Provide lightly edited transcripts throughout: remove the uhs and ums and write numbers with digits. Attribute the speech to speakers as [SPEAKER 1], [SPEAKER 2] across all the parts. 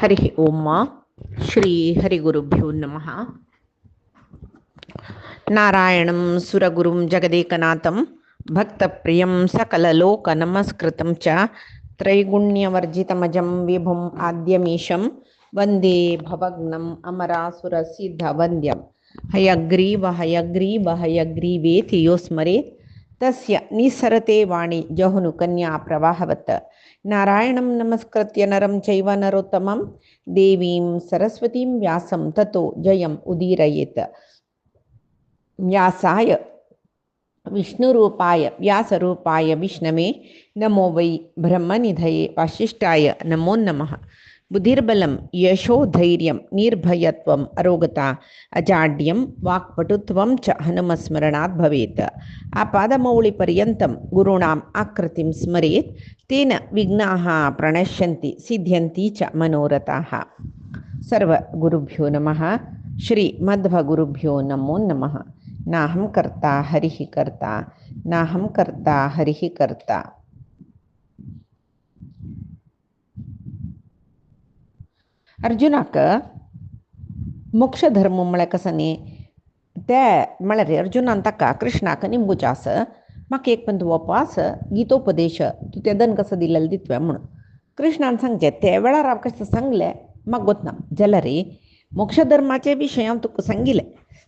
[SPEAKER 1] हरि ओम श्री हरिगुरुभ्यो नमः। नारायणं सुरगुरुं जगदेकनाथं भक्तप्रियं सकललोकनमस्कृतं च त्रैगुण्यवर्जितमजं विभुम् आद्यमीशं वन्दे भवग्नम् अमरासुरसिद्धवन्द्यं हयग्रीव हयग्रीव हयग्रीवेति यो स्मरेत् तस्य निस्सरते वाणी जहुनुकन्या प्रवाहवत्। नारायणं नमस्कृत्य नरं चैव नरोत्तमं देवीं सरस्वतीं व्यासं ततो जयम् उदीरयेत्। व्यासाय विष्णुरूपाय व्यासरूपाय विष्णवे नमो वै ब्रह्मनिधये वासिष्ठाय नमो नमः। बुद्धिर्बलं यशोधैर्यं निर्भयत्वम् अरोगता अजाड्यं वाक्पटुत्वं च हनुमस्मरणात् भवेत्। आपादमौलिपर्यन्तं गुरूणाम् आकृतिं स्मरेत् तेन विघ्नाः प्रणश्यन्ति सिद्ध्यन्ति च मनोरथाः। सर्वगुरुभ्यो नमः। श्रीमद्भगुरुभ्यो नमो नमः। नाहं कर्ता हरिः कर्ता नाहं कर्ता हरिः कर्ता. अर्जुनाक मोक्ष धर्म म्हळ्यार कसं न्ही ते म्हळ्यार रे अर्जुनान ताका कृष्णाक निंबूचास म्हाका एक पंत वपास गीतोपदेश तूं तेदन कसो दिलेलो दितवे म्हणून कृष्णान सांगचें ते वेळार हांव कशें सांगलें म्हाका गोतना जाल्यार रे मोक्ष धर्माचे विशय हांव तुका सांगिल्ले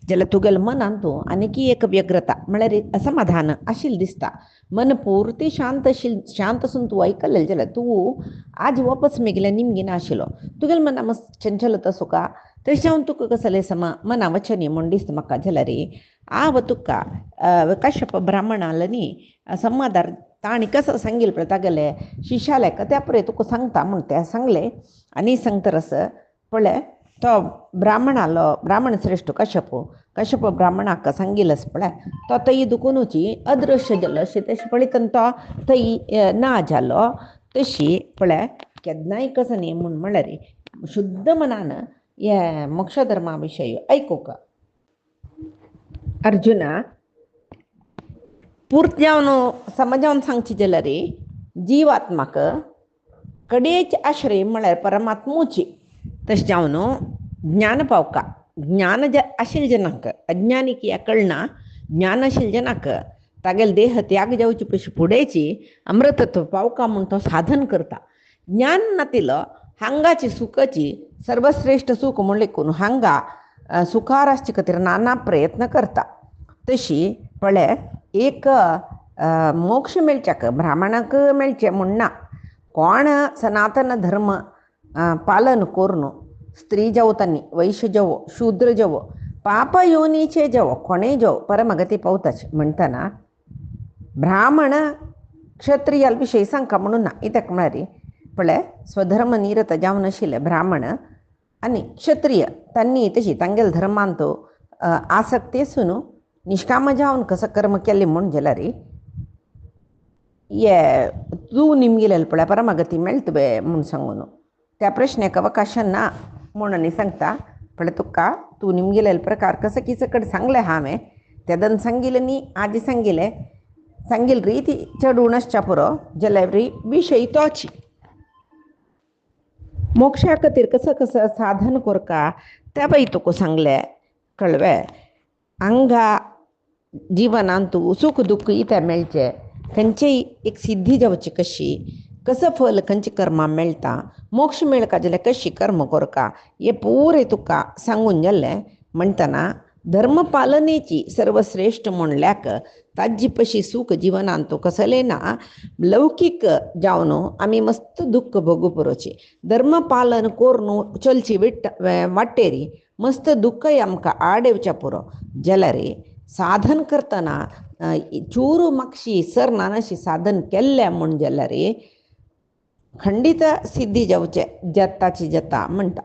[SPEAKER 1] जाल्यार तुगेल्या मनान तूं आनीकी एक व्यग्रता म्हळ्यार असमाधान आशिल्लें दिसता. मन पुर्ती शांत शांत असून तूं आयकलें जाल्यार तूं आज वापस मेगलें निमगी नाशिल्लो. तुगेल्या मनान मातसो चंचलता सुका तशें हांव तुका कसलें मना वचनी म्हूण दिसता म्हाका. जाल्यार रे हांव तुका कश्यप ब्राह्मणाल न्ही संवादार ताणी कसो सांगिल्लो पळय तागेले शिश्यालेक त्या पळय तुका सांगता म्हूण तें सांगलें. आनी सांगतरस पळय तो ब्राह्मण श्रेष्ठ कश्यप ब्राह्मणाक सांगिल्लो पळय तो थंय दुखूनची अदृश्य जालो अशें तशें पळयतना तो थंय ना जालो. तशी पळय केन्नाय कसो न्ही म्हूण म्हळ्यार शुद्ध मनान हे मोक्ष धर्मा विशय आयकूंक अर्जुना पुर्त जावन समजावन सांगची जाल्यार जीवात्माक कडेच आश्रय म्हळ्यार परमात्मुची. तशें जावन ज्ञान पावका ज्ञान आशिल्ल्या जनाक अज्ञानी कित्याक कळना ज्ञान आशिल्ल्या जनाक तागेले देह त्याग जावचे पयशी फुडेची अमृतत्व पावका म्हूण तो साधन करता. ज्ञान नातिलो हांगाची सुखाची सर्वश्रेष्ठ सुख म्हूण लेखून हांगा सुखार आसचे खातीर नाना प्रयत्न करता. तशी पळय एक मोक्ष मेळच्याक ब्राह्मणाक मेळचें म्हूण ना. कोण सनातन धर्म पालन करून स्त्री जावं तांणी वैश्य जावो शूद्र जावो पाप योनीचे जावो कोणेय जावो परमगती पावताच म्हणटना ब्राह्मण क्षत्रियाल विशय सांगता म्हणून ना. इत्याक म्हळ्यार पळय स्वधर्म निरत जावन आशिल्ले ब्राह्मण आनी क्षत्रिय तांणी तशी तांगेले धर्मांत आसक्ती आसून निश्काम जावन कसं कर्म केलें म्हूण जाल्यार हे तूं निमगेलें पळय परमगती मेळटवे म्हूण सांगून त्या प्रश्नाक अवकाश ना म्हूण आनी सांगता. पळय तुका तूं निमगेले प्रकार कसं किस कडेन सांगलें हांवें तेदन सांगिल्लें न्ही आदी सांगिल्ली रीती चड उण आसच्या पुरो जाल्यार विशय तोच. मोक्षा खातीर कसं साधन करता त्या बाई तुका सांगलें कळ्ळें. हांगा जिवनांत तूं सुख दुख इतें मेळचें खंयचेय एक सिद्धी जावची कशी कसं फल खंयची कर्मां मेळटा मोक्ष मेळका जाल्यार कशी कर्म करता हें पुरे तुका सांगून जाल्लें. म्हणटना धर्म पालनेची सर्वश्रेष्ठ म्हणल्याक ताजी पशी सुख जिवनांत तूं कसलें ना लौकीक जावन आमी मस्त दुख्ख भोगू पुरोची. धर्म पालन करून चलची वाटेरी मस्त दुख्खय आमकां आड येवच्या पुरो जाल्यार साधन करतना चूरू मातशी सर नानाशी साधन केल्लें म्हूण जाल्यार खंडीत सिद्धी जावचे जताची जता म्हणटा.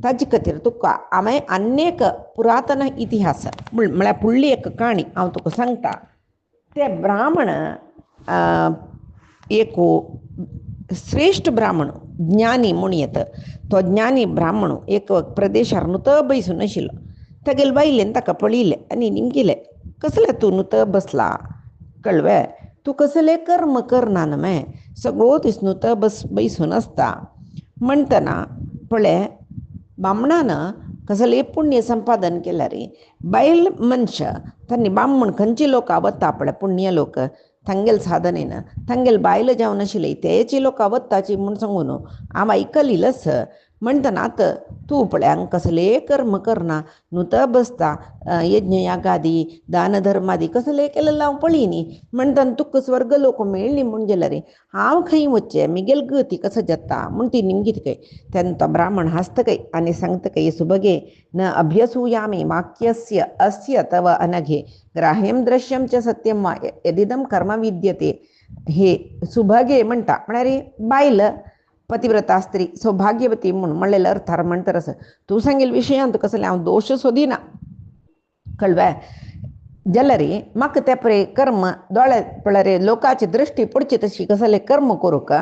[SPEAKER 1] ताजे खातीर तुका हांवें अनेक पुरातन इतिहास म्हळ्यार फुडली एक काणी हांव तुका सांगता. ते ब्राह्मण एक श्रेष्ठ ब्राह्मण ज्ञानी म्हूण येता. तो ज्ञानी ब्राह्मण एक प्रदेशार नुत बैसून आशिल्लो. तागेले बायलेन ताका पळयलें आनी निमगेलें कसलें तूं नुत बसला कळ्ळें. तूं कसलें कर्म करना न्हय सगळो दीस नुत बैसून आसता म्हणटना पळे बामणानं कसले पुण्य संपादन केलं रे बैल मनुष्य त्यांनी बामण खंयची लोक आवडता पळय पुण्य लोक थंगेल साधनेनं थंगेल बायल जावन आशिल्ली तेची लोक आवडताची म्हूण सांगून हांव आयकलिलस म्हणटनात तूं पळय कसले कर्म करना नुत बसता यज्ञ यागादी दान धर्मादी कसले केलेलं हांव पळयनी म्हणटन तुका स्वर्ग लोक मेळ्ळी म्हूण गेलं रे हांव खंय वच्चें मिगेल गती कसं जाता म्हूण ती निमगीत काय तेन्ना तो ब्राह्मण हसतकय आनी सांगतकय सुभगे न अभ्यसूयामी वाक्यस्य अस्य तव अनघे ग्राह्यम दृश्यम च सत्यम वा यदिदम कर्म विद्यते हे सुभगे म्हणटा म्हळ्यार बायल पतिव्रता स्त्री सौभाग्यवती म्हणून म्हणलेलं अर्थार म्हणतर असं तू सांगेल विशयांत कसले हांव दोश सोदिना कळवा जलरी म्हाका ते पळय कर्म दोळे पळय लोकांची दृश्टी पडची तशी कसले कर्म करूंक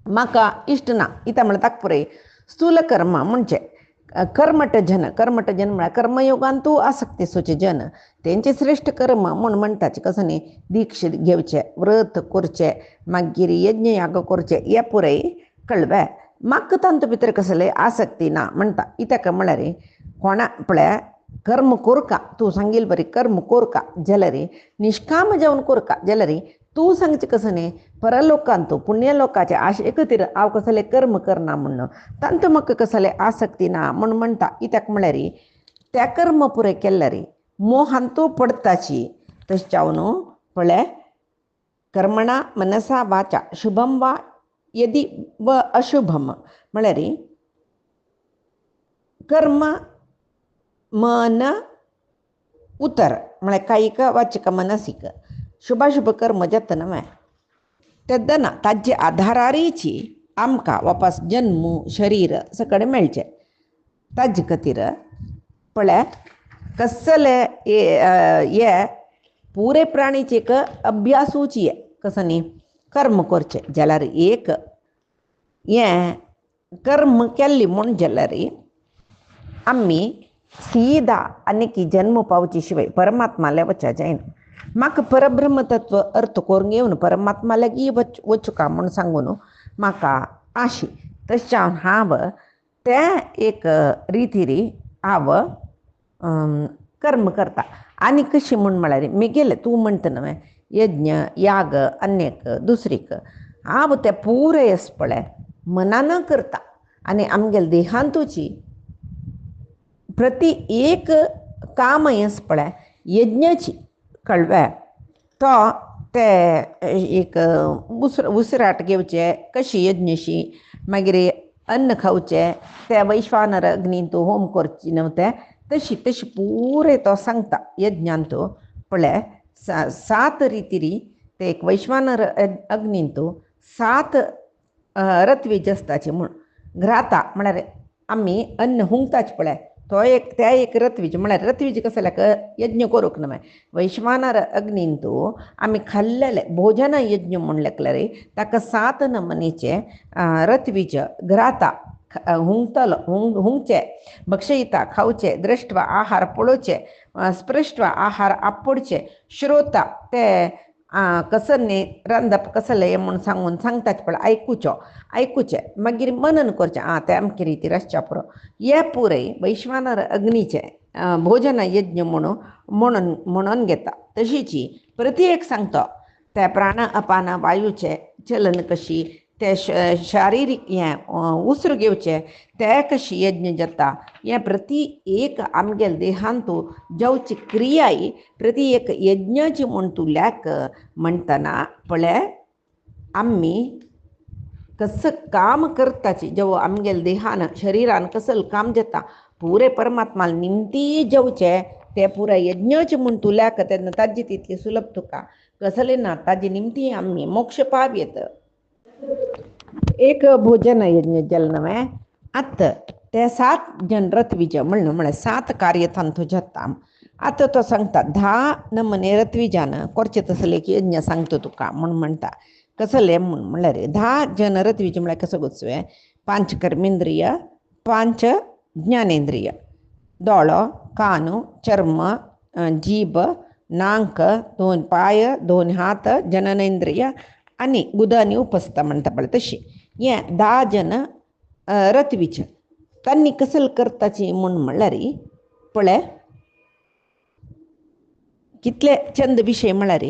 [SPEAKER 1] म्हाका इश्ट ना इता म्हळ्यार ताका पळय स्थूल कर्म म्हणजे कर्मठ जन म्हळ्यार कर्मयोगान तूं आसक्तीसूचे जन तेंचे श्रेष्ठ कर्म म्हूण म्हणटाचे कसं न्ही दीक्ष घेवचे व्रत करचे मागीर यज्ञ याग करचे हे पुरय कळवा म्हाका तांतू भितर कसले आसक्ती ना म्हणटा इताका म्हळ्यार कोणा पळय कर्म कोरका तूं सांगील बरी कर्म कोरका जाल्यार निश्काम जावन कोरका जाल्यार तूं सांगचें कसं न्ही परलोकांत तूं पुण्य लोकांचे आशे खातीर हांव कसले कर्म करना म्हणून तांतू म्हाका कसले आसक्ती ना म्हूण म्हणटा इत्याक म्हळ्यार त्या कर्म पुरे केल्यार मोहान तूं पडताची तशें न्हू पळय कर्मणा मनसा वाचा शुभम वा यदि व अशुभम म्हळ्यार कर्म मन उतर म्हळ्यार कायिक वाचिक मनसीक शुभाशुभ कर्म जाता न्हय तेन्ना ताजे आधारारीची आमकां वापस जन्म शरीर सकड मेळचें ताजे खातीर पळय कसले हे पुरे प्राणीचे एक अभ्यासूची कसं न्ही कर्म करचें जाल्यार एक हें कर्म केल्ली म्हूण जाल्यार आमी सीदा आनीक जन्म पावचे शिवाय परमात्माले वचचें जायना म्हाका परब्रह्म तत्व अर्थ करून घेवन परमात्मा लागीं वचूका म्हूण सांगून म्हाका आशी तशें हांव ते एक रितीरी हांव कर्म करता आनी कशी म्हूण म्हळ्यार मिगेले तूं म्हणटा न्हय यज्ञ याग अन्यक दुसरीक हांव ते पुरे पळय मनान करता आनी आमगेल्या देहांतूची प्रति एक काम पळय यज्ञाची कळवा तो ते एक उसराट घेवचे कशी यज्ञशी मागीर अन्न खावचें ते वैश्वानर अग्नींत होम करची न्हू ते तशी पुरे तो सांगता यज्ञांत पळय 7 रितीरी ते एक वैश्वानर अग्नींत 7 रत्वीज आसताचे म्हूण घराता म्हळ्यार आमी अन्न हुंगताचे पळय तो एक रत्वीज म्हळ्यार रत्वीज कसल्याक यज्ञ करूंक न्हय वैश्वानर अग्नींत आमी खाल्लेले भोजन यज्ञ म्हूण लेखल्यार ताका 7 नमनीचे रत्वीज घराता हुंगतलो हुंगचे भक्षयिता खावचे दृश्टवा आहार पळोवचे स्पृश्टवा आहार आपडचे श्रोता ते कसले रांदप कसले म्हूण सांगून सांगताचे पळय आयकुचें मागीर मनन करचें ते अमके रितीर आसच्या पुरो हे पुरे वैश्वानर अग्नीचे भोजन यज्ञ म्हणून घेता तशीची प्रत्येक सांगता ते प्राण अपान वायूचे चलन कशी ते शारिरीक हें उसर घेवचें ते कशी यज्ञ जाता हें प्रति एक आमगेल्या देहांत जावची क्रियाय प्रति एक यज्ञाची म्हूण तुल्याक म्हणटना पळय आमी कसं काम करताची जेव्हा आमगेल्या देहान शरिरान कसलं काम जाता पुरे परमात्मा निमती जेवचे ते पुरे यज्ञाचे म्हूण तुल्याक तेन्ना ताजी तितली सुलभ तुका कसले ना ताजी निमती आमी मोक्ष पावयेत एक भोजन यज्ञ जालें न्हय आतां ते 7 जन रत्वीज म्हळ्यार 7 कार्य तांतू जाता आतां तो सांगता 10 नमने रत्वीजान करचे तसले की यज्ञ सांगता तुका म्हूण म्हणटा कसले म्हूण म्हळ्यार 10 जन रत्वीज म्हळ्यार कसो गोचवे 5 कर्मेंद्रिय 5 ज्ञानेंद्रिय दोळो कानु चर्म जीभ नाक 2 पाय 2 हात जननेंद्रिय आनी गुद आनी उपस्थ म्हणटा पळय तशी हें 10 जन रत्वीज तांणी कसल करताची म्हूण म्हणल्यार पळय कितले चंद विशय म्हळ्यार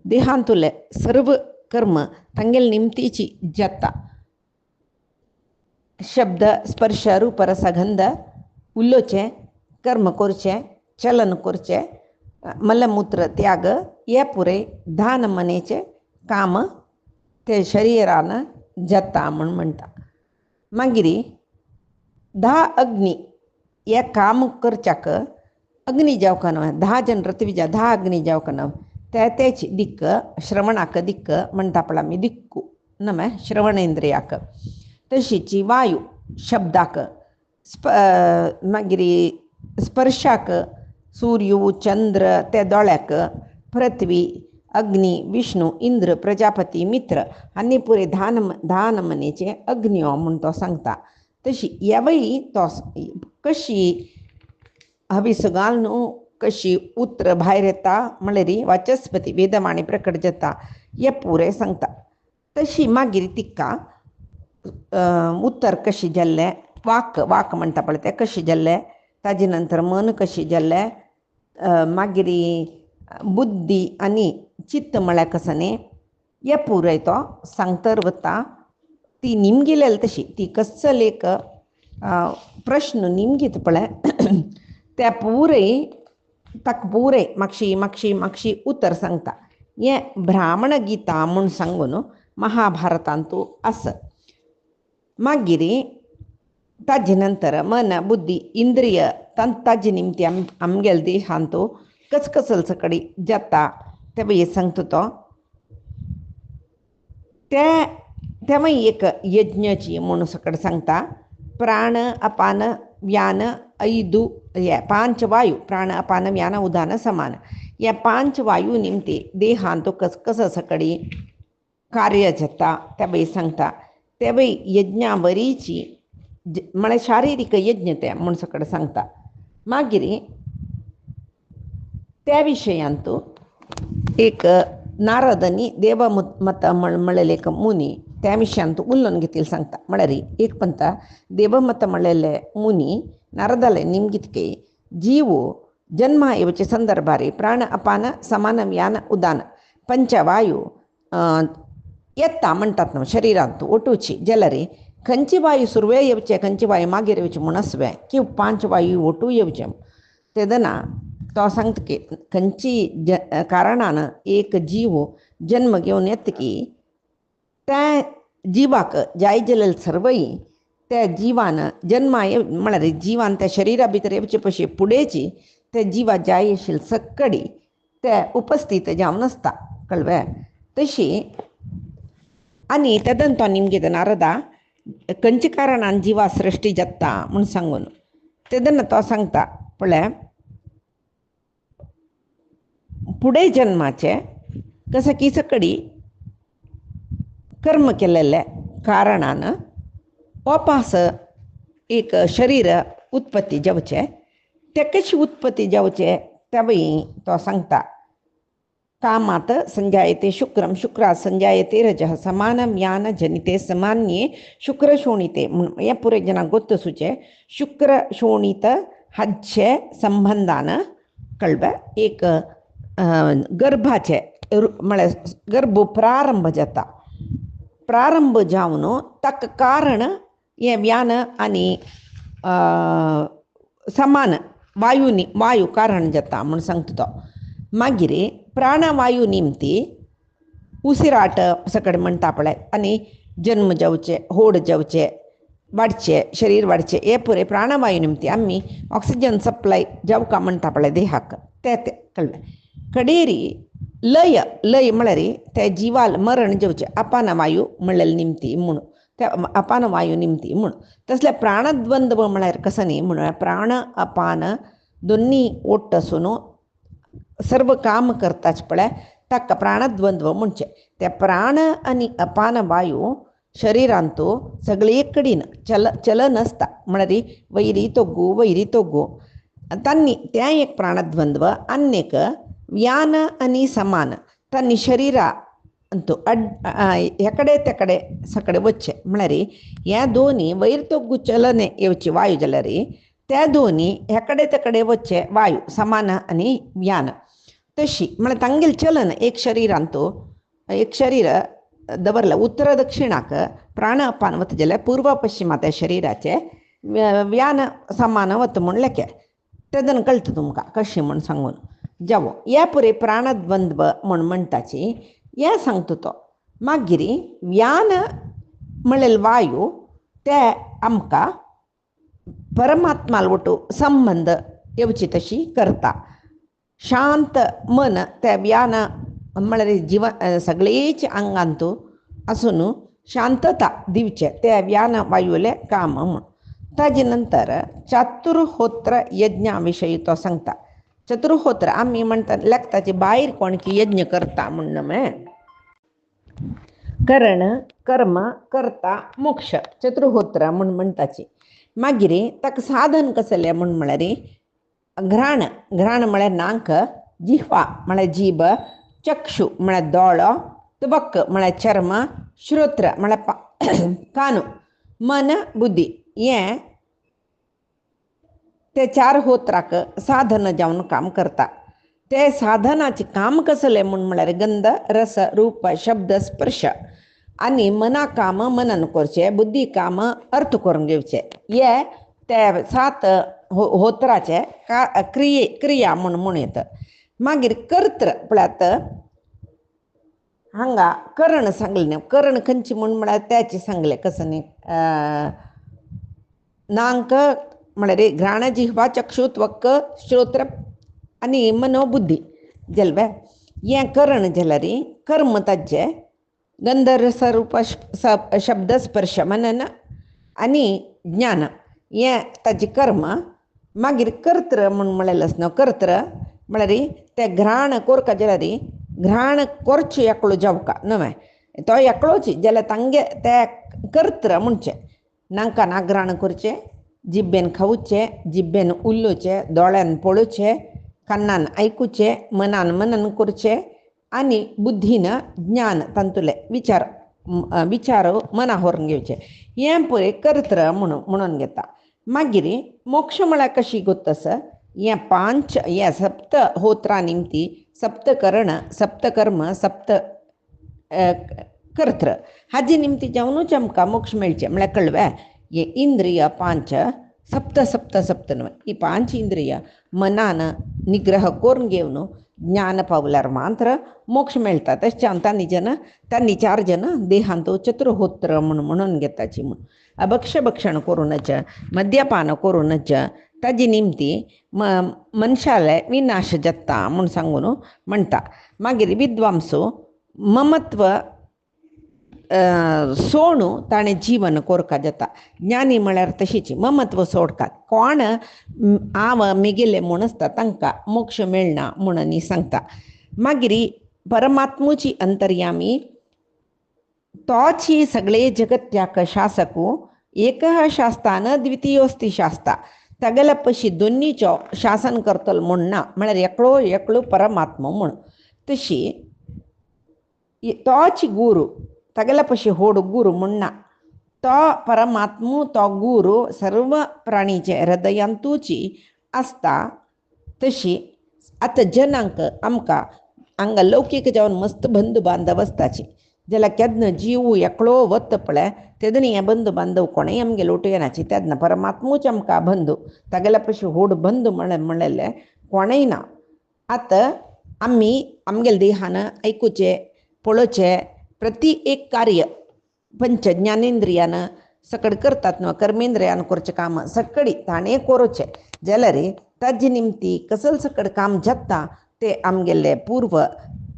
[SPEAKER 1] देहांतुले सर्व कर्म तांगेल निमतीची जाता. शब्द स्पर्श रूप रस गंध उलोवचें, कर्म करचें, चलन करचें, मलमूत्र त्याग हे पुरे धान मनेचें काम ते शरिरान जाता म्हूण म्हणटा. मागीर 10 अग्नी हे काम करच्याक अग्नी जावंक न्हय. 10 जन ऋत्विजा 10 अग्नी जावंक न्हय. तेच दिक्क श्रवणाक दिक्क म्हणटा पळय आमी दिक्कू नमे श्रवणेंद्रियाक. तशीची वायू शब्दाक, मागीर स्पर्शाक सूर्य चंद्र ते दोळ्याक, पृथ्वी अग्नी विष्णू इंद्र प्रजापती मित्र आनी पुरे धा नमनेचे अग्नियो म्हूण तो सांगता. तशी ह्यावय तो कशी हवीस घालून कशी उतर भायर येता म्हळ्यार वाचस्पती वेदवाणी प्रकट जाता हे पुरे सांगता. तशी मागीर तिका उतर कशी जाल्लें, वाक म्हणटा पळय तें कशें जाल्लें, ताजे नंतर मन कशी जाल्लें, मागीर बुद्धी आनी चित्त म्हळ्यार कसं न्ही हे पुरय तो सांगतर वता. ती निमगेलेली तशी ती कसल एक प्रश्न निमगीत पळय त्या पुरय ताका पुरय मागशी उतर सांगता. हें ब्राह्मण गीता म्हूण सांगून महाभारतांतू आसा. मागीर ताजे नंतर मन बुद्धी इंद्रिय ताजे निमती आमगेल देहांतू कसकसल सकडी जाता ते सांगता तो. ते मागीर एक यज्ञची म्हणून सकड सांगता. प्राण अपान व्यान ऐदू हे 5 वायू प्राण अपान व्यान उदान समान हे 5 वायू निमती देहांतू कसकस सकडी कार्य जाता ते सांगता. ते यज्ञावरीची म्हळ्यार शारिरीक यज्ञ ते म्हूण सकड सांगता. मागीर त्या विशयांतू एक नारदांनी देवमत म्हणलेले एक मुनी त्या विशयांतू उलोवन घेतिल्लें सांगता. म्हळ्यार एक पंता देवमत म्हणलेले मुनी नारदाले निमगितके जीव जन्म येवचे संदर्भारी प्राण अपान समान व्यान उदान पंचवायू येता म्हणटात न्हू शरिरांतू ओटूची जाल्यार खंयची वायू सुरवे येवचे खंयची वायू मागीर येवचे म्हूण आसवे की 5 वायू ओटू येवचे तेदना तो सांगता की खंयची कारणान एक जीव जन्म घेवन येता की त्या जिवाक जाय जाल्यार सर्वय त्या जिवान जन्मा म्हळ्यार जिवान त्या शरिरा भितर येवचे पयशे फुडेंची त्या जिवा जाय आशिल्ली सक्कडी ते उपस्थित जावन आसता कळ्ळें. तशी आनी तेदन तो निमगेत नारदा खंयच्या कारणान जिवा सृश्टी जाता म्हूण सांगून तेदन तो सांगता पळय फुडें जन्माचे कसं की सकडी कर्म केलेले कारणान वापस एक शरीर उत्पत्ती जावचे. ते कशी उत्पत्ती जावचे तेवय तो सांगता. कामात संजायते शुक्रम शुक्रात संजायते रजः समान ज्ञान जनिते सामान्ये शुक्र शोणिते म्हणून हे पुरे जनांक ಗೊತ್ತು सुचे. शुक्र शोणित हज्जे संबंधान कळबे एक गर्भाचे म्हळ्यार गर्भ प्रारंभ जाता. प्रारंभ जावन ताका कारण हे व्यान आनी समान वायू कारण जाता म्हूण सांगता तो. मागीर प्राणवायू निमती उसिराट सकड म्हणटा पळय आनी जन्म जावचे होड जावचे वाडचे शरीर वाडचे हे पुरे प्राणवायू निमती आमी ऑक्सिजन सप्लाय जावका म्हणटा पळय देहाक ते कळ्ळें. कडेरी लय म्हळ्यार त्या जिवाल मरण जावचे अपान वायू म्हणलेले निमती म्हूण त्या अपान वायू निमती म्हूण. तसले प्राणद्वंद्व म्हळ्यार कसं न्ही म्हण प्राण अपान दोनी ओट आसून सर्व काम करताच पळय ताका प्राणद्वंद्व म्हणचे. ते प्राण आनी अपान वायू शरिरांतू सगळे कडेन चलन आसता म्हळ्यार वैरी तोग्गू तांणी त्या एक प्राणद्वंद्व आनीक व्यान आनी समान तांणी शरिरा अंतू एकडे तेकडे सकडे वच्चे म्हळ्यार ह्या दोनी वयर तोग्गू चलने येवची वायू जाल्यार त्या दोनी एकडे तेकडे वच्चे वायू समान आनी व्यान तशी म्हळ्यार तांगेल चलन एक शरीरांतू एक शरीर दवरला उत्तर दक्षिणाक प्राण अपान वता जाल्यार पूर्व पश्चिमा त्या शरिराचे व्यान समान वता म्हूण लेखे तेदन कळटा तुमकां कशें म्हूण सांगून जावो ह्या पुरे प्राणद्वंद्व म्हूण म्हणटाची हें सांगता तो मागीर व्यान म्हणलें वायू ते आमकां परमात्माल वटू संबंध येवची तशी करता शांत मन त्या व्यान म्हळ्यार जिवन सगळेच अंगांतू आसून शांतता दिवचे त्या व्यान वायूले काम म्हूण ताजे नंतर चातुर्होत्र यज्ञा विशयी तो सांगता चतुर्होत्र आमी म्हणटा लेखताचे भायर कोण की यज्ञ करता म्हणून कर्ण कर्म करता मोक्ष चतुर्होत्र म्हूण म्हणटाची मागीर ताका साधन कसलें म्हूण म्हळ्यार घ्राण घ्राण म्हळ्यार नाक जिह्वा म्हळ्यार जीब चक्षु म्हळ्यार दोळो त्वक म्हळ्यार चर्म श्रोत्र म्हळ्यार कानु मन बुद्धी हें ते चार होत्राक साधन जावन काम करता ते साधनाचें काम कसलें म्हूण म्हळ्यार गंध रस रूप शब्द स्पर्श आनी मना काम मनन करचे बुद्धी काम अर्थ करून घेवचे हे ते सात होत्राचे क्रिया म्हूण येता मागीर कर्त्र पळयात हांगा कर्ण सांगलें न्ही कर्ण खंयची म्हूण म्हळ्यार त्याची सांगलें कसं न्ही नाक म्हळ्यार घ्राण जिह्वा चक्षु त्वक श्रोत्र आनी मनोबुद्धी जल्वे हें कर्ण जाल्यार कर्म ताजे गंध रस रूप शब्द स्पर्श मनन आनी ज्ञान हें ताजें कर्म मागीर कर्त्र म्हूण म्हळेलें न्हू कर्त्र म्हळ्यार ते घ्राण कोरता जाल्यार घ्राण करचें एकलो जावका न्हय तो एकलोच जाल्यार तांगे ते कर्त्र म्हणचे नाकान घ्राण करचें जिब्बेन खावचें जिब्बेन उलोवचें दोळ्यान पळोवचें कानान आयकुचें मनान मनन करचें आनी बुद्धीन ज्ञान तांतुले विचार मना व्हरून घेवचे हें पळय कर्त्र म्हणून घेता मागीर मोक्ष म्हळ्यार कशी गोतस हें पांच हें सप्त होत्रा निमती सप्त कर्ण सप्त कर्म सप्त कर्त्र हाजे निमती जावनूच आमकां मोक्ष मेळचे म्हळ्यार कळवे हे इंद्रिय पांच सप्त सप्त सप्त न्हय ही पांच इंद्रिय मनान निग्रह करून घेवन ज्ञान पावल्यार मात्र मोक्ष मेळटा तशें तांणी चार जन देहांत चतुर्होत्र म्हणून घेताची म्हूण अभक्ष भक्षण करूनच मद्यपान करूनच ताजी निमती मनशाले विनाश जाता म्हूण सांगून म्हणटा मागीर विद्वांसो ममत्व सोडू ताणें जीवन कोरका जाता ज्ञानी म्हळ्यार तशीच ममत्व सोडकात कोण हांव मिगेले म्हूण आसता तांकां मोक्ष मेळना म्हणून सांगता मागीर परमात्मुची अंतर्यामी तोच ही सगळे जगत्याक शासकू एकः शास्ता न द्वितीयोस्ती शास्ता तागेल्या पशी दोनीचो शासन करतलो म्हूण ना म्हळ्यार एकलो परमात्मा म्हूण तशी तोच गुरू तागेल्या पशी होड गुरू म्हूण ना तो परमात्मू तो गुरू सर्व प्राणीचे हृदयांतूची आसता तशी आतां जनांक आमकां हांगा लौकीक जावन मस्त बंधू बांधव आसताची जाल्यार केन्ना जीव एकलो वता पळय तेदनी हे बंधू बांधव कोणेय आमगे लोटू येनाची तेदना परमात्मूच आमकां बंधू तागेल्या पशी होड बंधू म्हणलेले कोणेय ना आतां आमी आमगेल्या देहान आयकुचें पळोवचें प्रति एक कार्य पंच ज्ञानेंद्रियान सकड करतात न्हू कर्मेंद्रियान करचें काम सकडी ताणें करूचें जाल्यार ताजे निमती कसल सकड काम जाता ते आमगेले पूर्व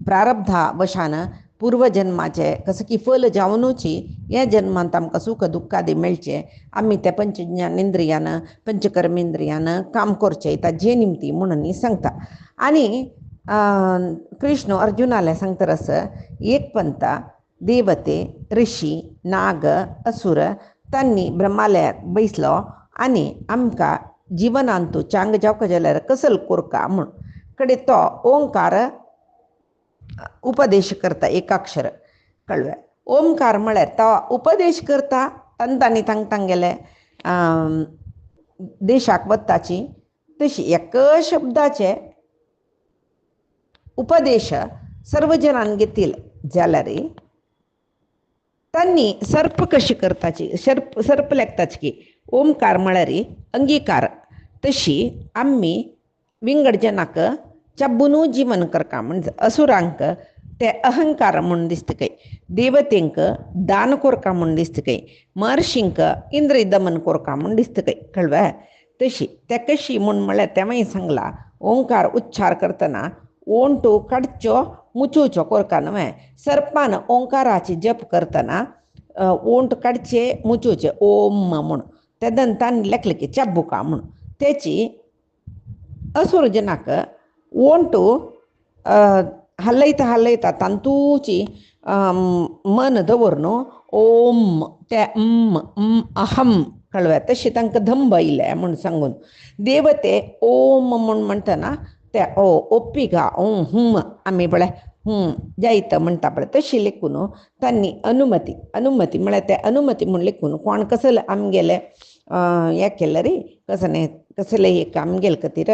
[SPEAKER 1] प्रारब्धा वशान पूर्व जन्माचे कसं की फल जावनूच ह्या जन्मांत आमकां सुख दुख्खादी मेळचे आमी ते पंच ज्ञानेंद्रियान पंच कर्मेंद्रियान काम करचें ताजे निमती म्हणून सांगता आनी कृष्ण अर्जुनाले सांगतरस एक पंता देवते ऋषी नाग असुर तांणी ब्रह्मालयाक बैसलो आनी आमकां जिवनांतू चांग जावका जाल्यार कसल कोरका म्हूण कडे तो ओंकार उपदेश करता एकाक्षर कळ्ळें. ओमकार म्हळ्यार तो उपदेश करता तांणी तांगेले देशाक वताची तशी एक शब्दाचे उपदेश सर्व जनांक घेतील जाल्यार तांणी सर्प कशी करताची सर्प लेखताची की ओमकार म्हळ्यार अंगीकार तशी आम्ही विंगड जनाक चब्बून जीवन करता म्हणजे असुरांक ते अहंकार म्हणून दिसता काय, देवतेंक दान कोरका म्हणून दिसता काय, महर्षींक इंद्र दमन कोरका म्हणून दिसता काय. कळवा. तशी त्या कशी म्हणून म्हळ्यार त्या मागीर सांगला ओंकार उच्चार करतना ओंटू काडच्यो मुचूच्यो कोरका न्हय. सर्पान ओंकाराची जप करतना ओंट काडचे मुचूचे ओम म्हणून तेदन तांणी लेखले की चब्बुका म्हणून. तेची असुर जनाक ओंटू हलयता तांतूची मन दवरून ओम ते अहम कळव्या तशी तांकां धंब आयले म्हणून सांगून देवते ओम म्हणून म्हणटना ते ओप्पिका ओम आमी पळय जायत म्हणटा पळय तशी लेखून तांणी अनुमती म्हळ्यार ते अनुमती म्हणून लेखून कोण कसले आमगेले हें केलें रे कसले एक आमगेले खातीर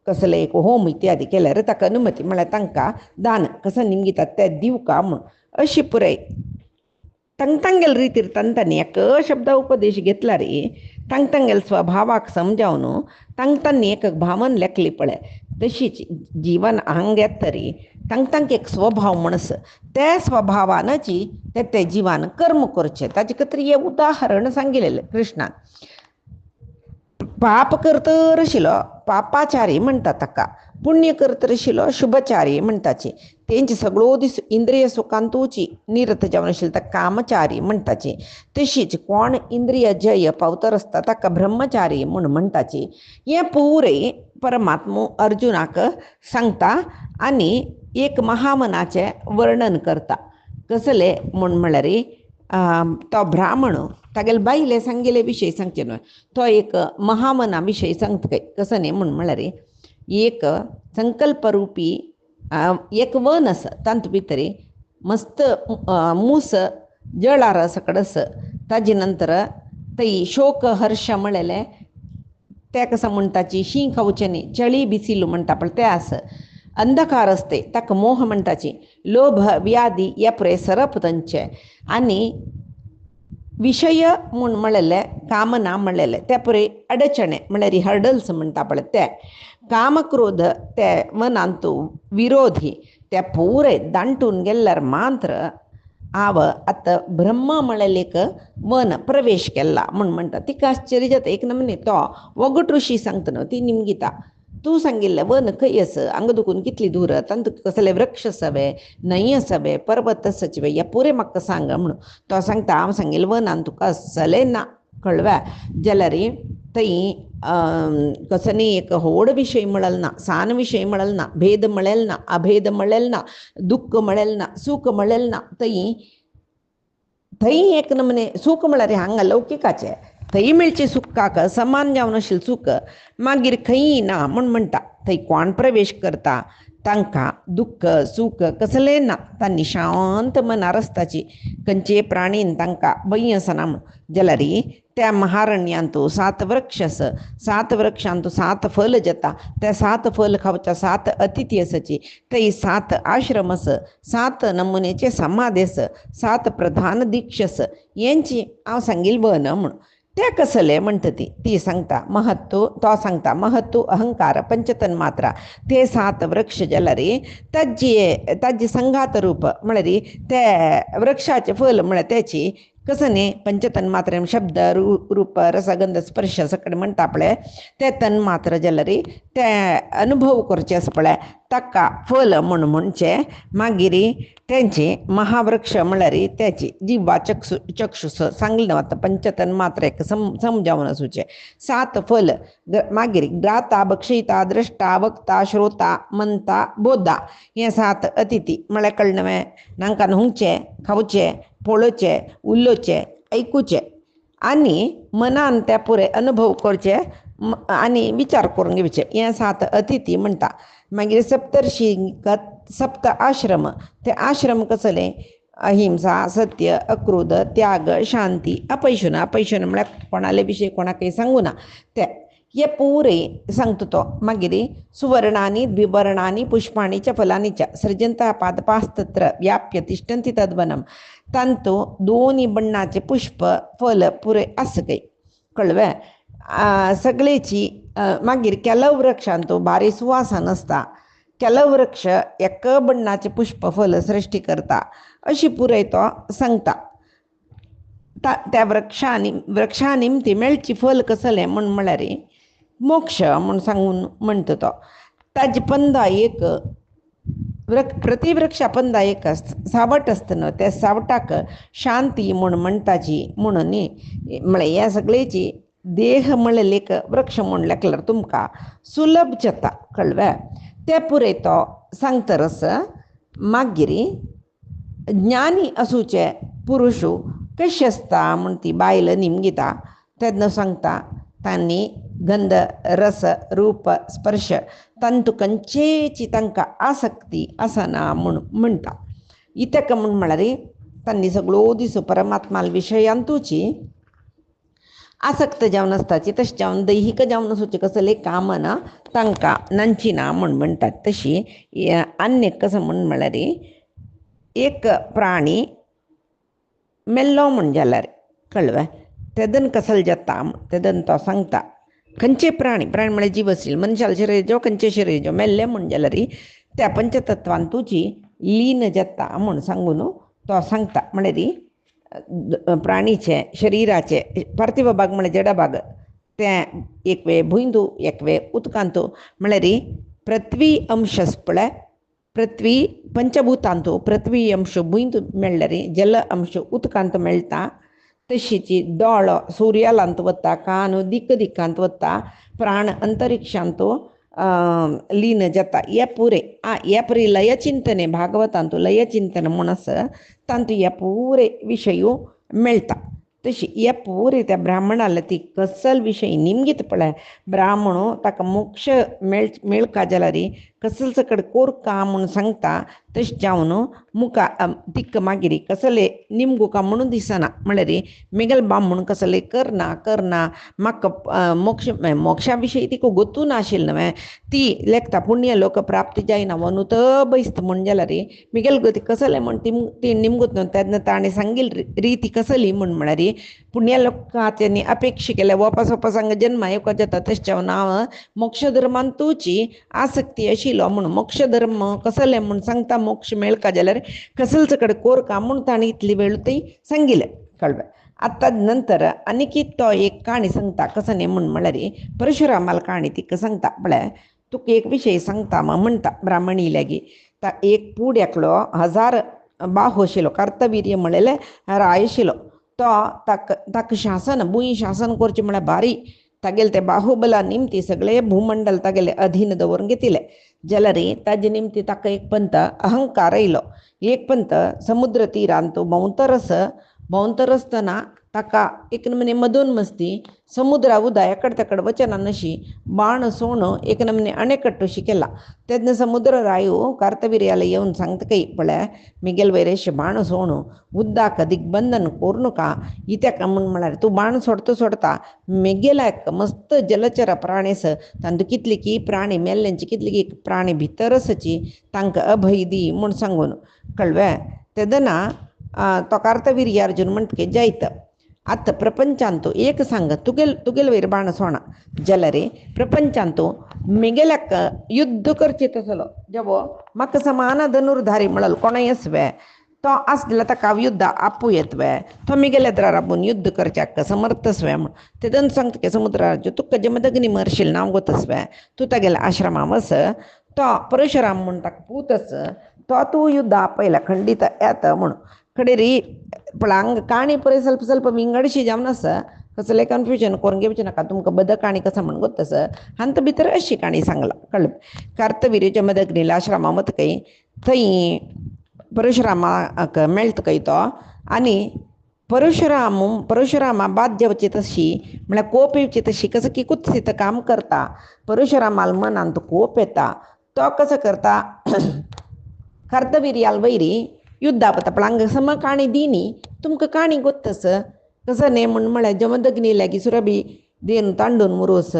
[SPEAKER 1] कसले एक होम इत्यादी केल्यार ताका अनुमती म्हळ्यार तांकां दान कसं निमगितात ते दिवका म्हूण अशी पुराय तांगेल रितीर तांणी एक शब्द उपदेश घेतला रे तांगेल स्वभावाक समजावन तांणी एक भावन लेखली पळय तशीच जीवन हांग येत तरी तांकां एक स्वभाव म्हणस त्या स्वभावानची ते जिवान कर्म करचे ताचे खातीर हे उदाहरण सांगिल्लें कृष्णान. पाप करतर आशिल्लो पापाचारी म्हणटा ताका, पुण्य करतर आशिल्लो शुभचारी म्हणटाची, तेंची सगळो दीस इंद्रिय सुखांतूची निरत जावन आशिल्लो ताका कामचारी म्हणटाची. तशीच कोण इंद्रिय जय पावतर आसता ताका ब्रह्मचारी म्हूण म्हणटाची. हें पुरे परमात्मा अर्जुनाक सांगता आनी एक महामनाचें वर्णन करता. कसले म्हूण म्हळ्यार तो ब्राह्मण तागेले बायले सांगिल्ले विशय सांगचे न्हय, तो एक महामना विशय सांगता काय. कसं न्ही म्हूण म्हळ्यार एक संकल्परुपी एक वन आसा तांत भितर मस्त मूस जळार सकडस ताजे नंतर थंय शोक हर्ष म्हळेले ते कसं म्हणटाची शीं खावचें न्ही चळी बिसिलू म्हणटा पळय ते आसा. अंधकार असते ताका मोह म्हणटाची, लोभ व्याधी हे पुरे सरप तांचे आनी विशय म्हूण म्हळेले कामना म्हळेले ते पुरे अडचणे म्हळ्यार हर्डल्स म्हणटा पळय ते कामक्रोध ते मनांतू विरोधी ते पुरे दांटून गेल्यार मात्र हांव आतां ब्रह्म म्हळेलेक वन प्रवेश केला म्हूण म्हणटा. तिका आश्चर्य जाता एक नमने तो वगट ऋषी सांगता न्हू ती निमगिता तूं सांगिल्लें वन खंय आसा हांगा दुखून कितली दूर तांतूं कसले वृक्ष आसावे न्हंय आसावे पर्वत आसाचे हे पुरे म्हाका सांग म्हणून तो सांगता हांव सांगिल्लें वनान तुका असलें ना. कळवा. जाल्यार थंय कसो न्ही एक व्हड विशय म्हळेल ना, सान विशय म्हळेल ना, भेद म्हळेल ना, अभेद म्हळेल ना, दुख्ख म्हळेल ना, सूख म्हळेल ना. थंय एक नमने सूख म्हळ्यार हांगा लौकिकाचें थंय मेळचे सुखाक समान जावन आशिल्लें सूख मागीर खंय ना म्हूण म्हणटा. थंय कोण प्रवेश करता तांकां दुख्ख सूख कसलें ना, तांणी शांत मनार आसताची खंयचे प्राणीन तांकां भंय आसना म्हूण. जाल्यार त्या महारण्यांतू 7 वृक्ष आसा, 7 वृक्षांतू 7 फल जाता, त्या 7 फल खावच्या 7 अतिथी आसाची, थंय 7 आश्रम आसा, 7 नमुनेचे समाधी आसा, 7 प्रधान दीक्ष आसा. हेंची हांव सांगिल्लें वन म्हूण. ते कसले म्हणटा ती सांगता महत्व तो सांगता महत्व अहंकार पंचतन मात्रा ते 7 वृक्ष जाल्यार ताजी संघात रूप म्हळ्यार ते वृक्षाचे फल म्हळ्यार त्याची कसं न्ही पंचतन मात्रे शब्द रूप रसगंध स्पर्श सकड म्हणटा पळय ते तन्मात्र जाल्यार ते अनुभव करचे आसा पळय ताका फल म्हूण म्हणचे. मागीर तेंची महावृक्ष म्हळ्यार त्याची जिवा चक्षुस सांगलें वता पंचतन मात्रेक समजावन आसूचे 7 फल. मागीर ग्राता भक्षयिता द्रष्टा वक्ता श्रोता मंता बोधा हे 7 अतिथी म्हळ्यार कळनवे नांकां न्हुंचे खावचे पळोवचे उलोवचे ऐकूचे आनी मनान ते पुरे अनुभव करचे आनी विचार करून घेवचे हे 7 अतिथी म्हणटा. मागीर सप्तर्षी 7 आश्रम ते आश्रम कसले अहिंसा, सत्य, अक्रोध, त्याग, शांती, अपैशुन म्हळ्यार कोणाले विशयी कोणाकय सांगू ना ते हे पुरे सांगतो तो. मागीर सुवर्णानी द्विवर्णानी पुष्पाणी च फलानी च सृजंता पादपास्तत्र व्याप्य तिष्ठन्ति तद्वनम. तांतू दोन्ही बण्णाचे पुष्प फल पुरे असं काही कळवे. सगळेची मागीर ಕೆಲವು वृक्ष ಅಂತೂ भारी सुवासन असता, ಕೆಲವು वृक्ष एक बण्णाचे पुष्प फल सृष्टी करता अशी पुरय तो सांगता. त्या वृक्षांनी ती मेळची फल कसले म्हळ्यार मोक्ष म्हूण सांगून म्हणटा तो. ताजे पंदा एक प्रतिवृक्षा पंदा एक सावट असतं न्हू, त्या सावटाक शांती म्हूण म्हणटाची म्हणून म्हळ्यार ह्या सगळेची देह म्हणलेक वृक्ष म्हणल्यार तुमकां सुलभ जाता कळ्ळें. ते पुरे तो सांगतरस मागीर ज्ञानी असूचे पुरुषू कशी असता म्हण ती बायल निमगिता तेन्ना सांगता. तांणी गंध रस रूप स्पर्श तांतू खंयचेची तांकां आसक्ती आसना म्हूण म्हणटा. इतक म्हूण म्हळ्यार तांणी सगळो दीस परमात्मा विशयांतूची आसक्त जावन आसताची, तशें जावन दैहिक जावन आसूचे कसले कामना तांकां नांची ना म्हूण म्हणटात. तशी अन्य कसं म्हूण म्हळ्यार एक प्राणी मेल्लो म्हूण जाल्यार कळ्ळें तेदन कसल जाता तेदन तो सांगता. खंयचे प्राणी म्हळ्यार जीव आसले मनशाल शरीर जो खंयचे शरीर जो मेल्ले म्हूण जाल्यार त्या पंचतत्वांतूची लीन जाता म्हूण सांगून तो सांगता. म्हळ्यार प्राणीचे शरिराचे पार्थिव भाग म्हळ्यार जड भाग ते एक वेळ भुंयदू एक वेळ उदकांतू म्हळ्यार पृथ्वी अंश पळय, पृथ्वी पंचभूतांतू पृथ्वी अंश भुंयदू मेळ्ळ्यार जल अंश उदकांत मेळटा. तशीची दोळो सुर्यालांत वता, कान दिक्कांत वता, प्राण अंतरिक्षांतू लीन जाता. हे पुरे हे परी लयचिंतने भागवतांतू लयचिंतन म्हूण आसा तांतू हे पुरे विशयू मेळटा. तशी हे पुरे त्या ब्राह्मणाला ती कसल विशय निमगीत पळय ब्राह्मणो ताका मोक्ष मेळका जाल्यार कसल सकड कोरका म्हूण सांगता. तशें जावन मुका तिक्क मागीर कसले निमगुका म्हणून दिसना म्हळ्यार मेगल बाम म्हणून कसले करना म्हाका मोक्षा विशयी तिका गोतू नाशिल्लें न्हय. ती लेखता पुण्य लोक प्राप्ती जायना वनू तर बयस्त म्हण जाल्यार मिगेल गती कसले म्हण ती निमगूत न्हू. तेन्ना ताणें सांगिल रिती कसली म्हण म्हळ्यार पुण्य लोकांनी अपेक्षा केल्या वापस हांगा जन्म येवपाक जाता. तशें जावन हांव मोक्ष धर्मांतूची आसक्ती आशिल्लो म्हूण मोक्ष धर्म कसले म्हूण सांगता. मोक्ष मेळका जाल्यार कसल सकड कोरका म्हूण ताणें इतली वेळ ती सांगिल्लें कळ्ळें. आता नंतर आनीक तो एक काणी सांगता कसं म्हूण म्हळ्यार परशुरामाल काणी तिका सांगता. म्हळ्यार तुका एक विशय सांगता म्हणटा ब्राह्मणी लागीं एक पूड एकलो 1000 बाहू आशिल्लो कार्तवीर्य म्हणलेले राय आशिल्लो. तो ताका शासन भुंय शासन करचें म्हळ्यार भारी तागेले ते बाहुबला निमती सगळे भूमंडल तागेले अधीन दवरून घेतिले जाल्यार ताजे निमती ताका एक पंत अहंकार येयलो. एक पंत समुद्र तीरांत भोंवतर आसतना ताका एक नमने मदून मस्ती समुद्रा उदा एकड तेकड वचना नशी बाण सोण एक नमने अणेकट्ट अशी केला. तेन्ना समुद्र रायू कार्तवीर्याला येवन सांगता काही पळय मिगेल वैरेश बाण सोण उद्दाक दिग्बंधन करूं नका. इत्याक म्हूण म्हळ्यार तूं बाण सोडता मेगेलाक मस्त जलचर प्राणीस तांतू कितली की प्राणी मेल्ल्यांची कितली की प्राणी भितर आसची तांकां अभय दी म्हूण सांगून कळ्ळें. तेदना तो कार्तवीर्य अर्जुन म्हणटके जायत. आतां प्रपंचांतू एक सांग तुगेल वयर बाण सोणा जाल्यार प्रपंचांतू मेगेल्याक युद्ध करचें तसलो जेवो म्हाका समान धनुर्धारी म्हणल कोणय आसवे तो आसल्यार ताका युद्ध आपूं येतवे तो मेगेल्या दारार राबून युद्ध करच्याक समर्थ आसवे म्हूण. तेदन सांगता समुद्रार तुका जमदग्नी महर्शील नांव गोतसवे तूं तागेल्या आश्रमा वस. तो परशुराम म्हूण ताका पूत आस तो तूं युद्ध आपयला खंडीत येता म्हूण कडेरी पळय काणी पळय ಸ್ವಲ್ಪ विंगडशी जावन आसा. कसलें कन्फ्युजन करून घेवचें नाका. तुमकां बद काणी कसा म्हण गोतस हांत भितर अशी काणी सांगला कळ्ळें. कार्तवीर्य जमदग्नीला आश्रमा वतकय थंय परशुरामाक मेळटकय तो आनी परशुरामा बाद जेवची तशी म्हळ्यार कोप येवची तशी कसं की कुत्सीत काम करता. परशुरामाल मनांत कोप येता तो कसं करता कार्तवीर्याल वयरी युद्धापता पण हांगा सम काणी दिनी तुमकां काणी गोत्तस कसं न्ही म्हण म्हळ्यार जमदग्नी लागीं सुरभी देन तांडून मुरोस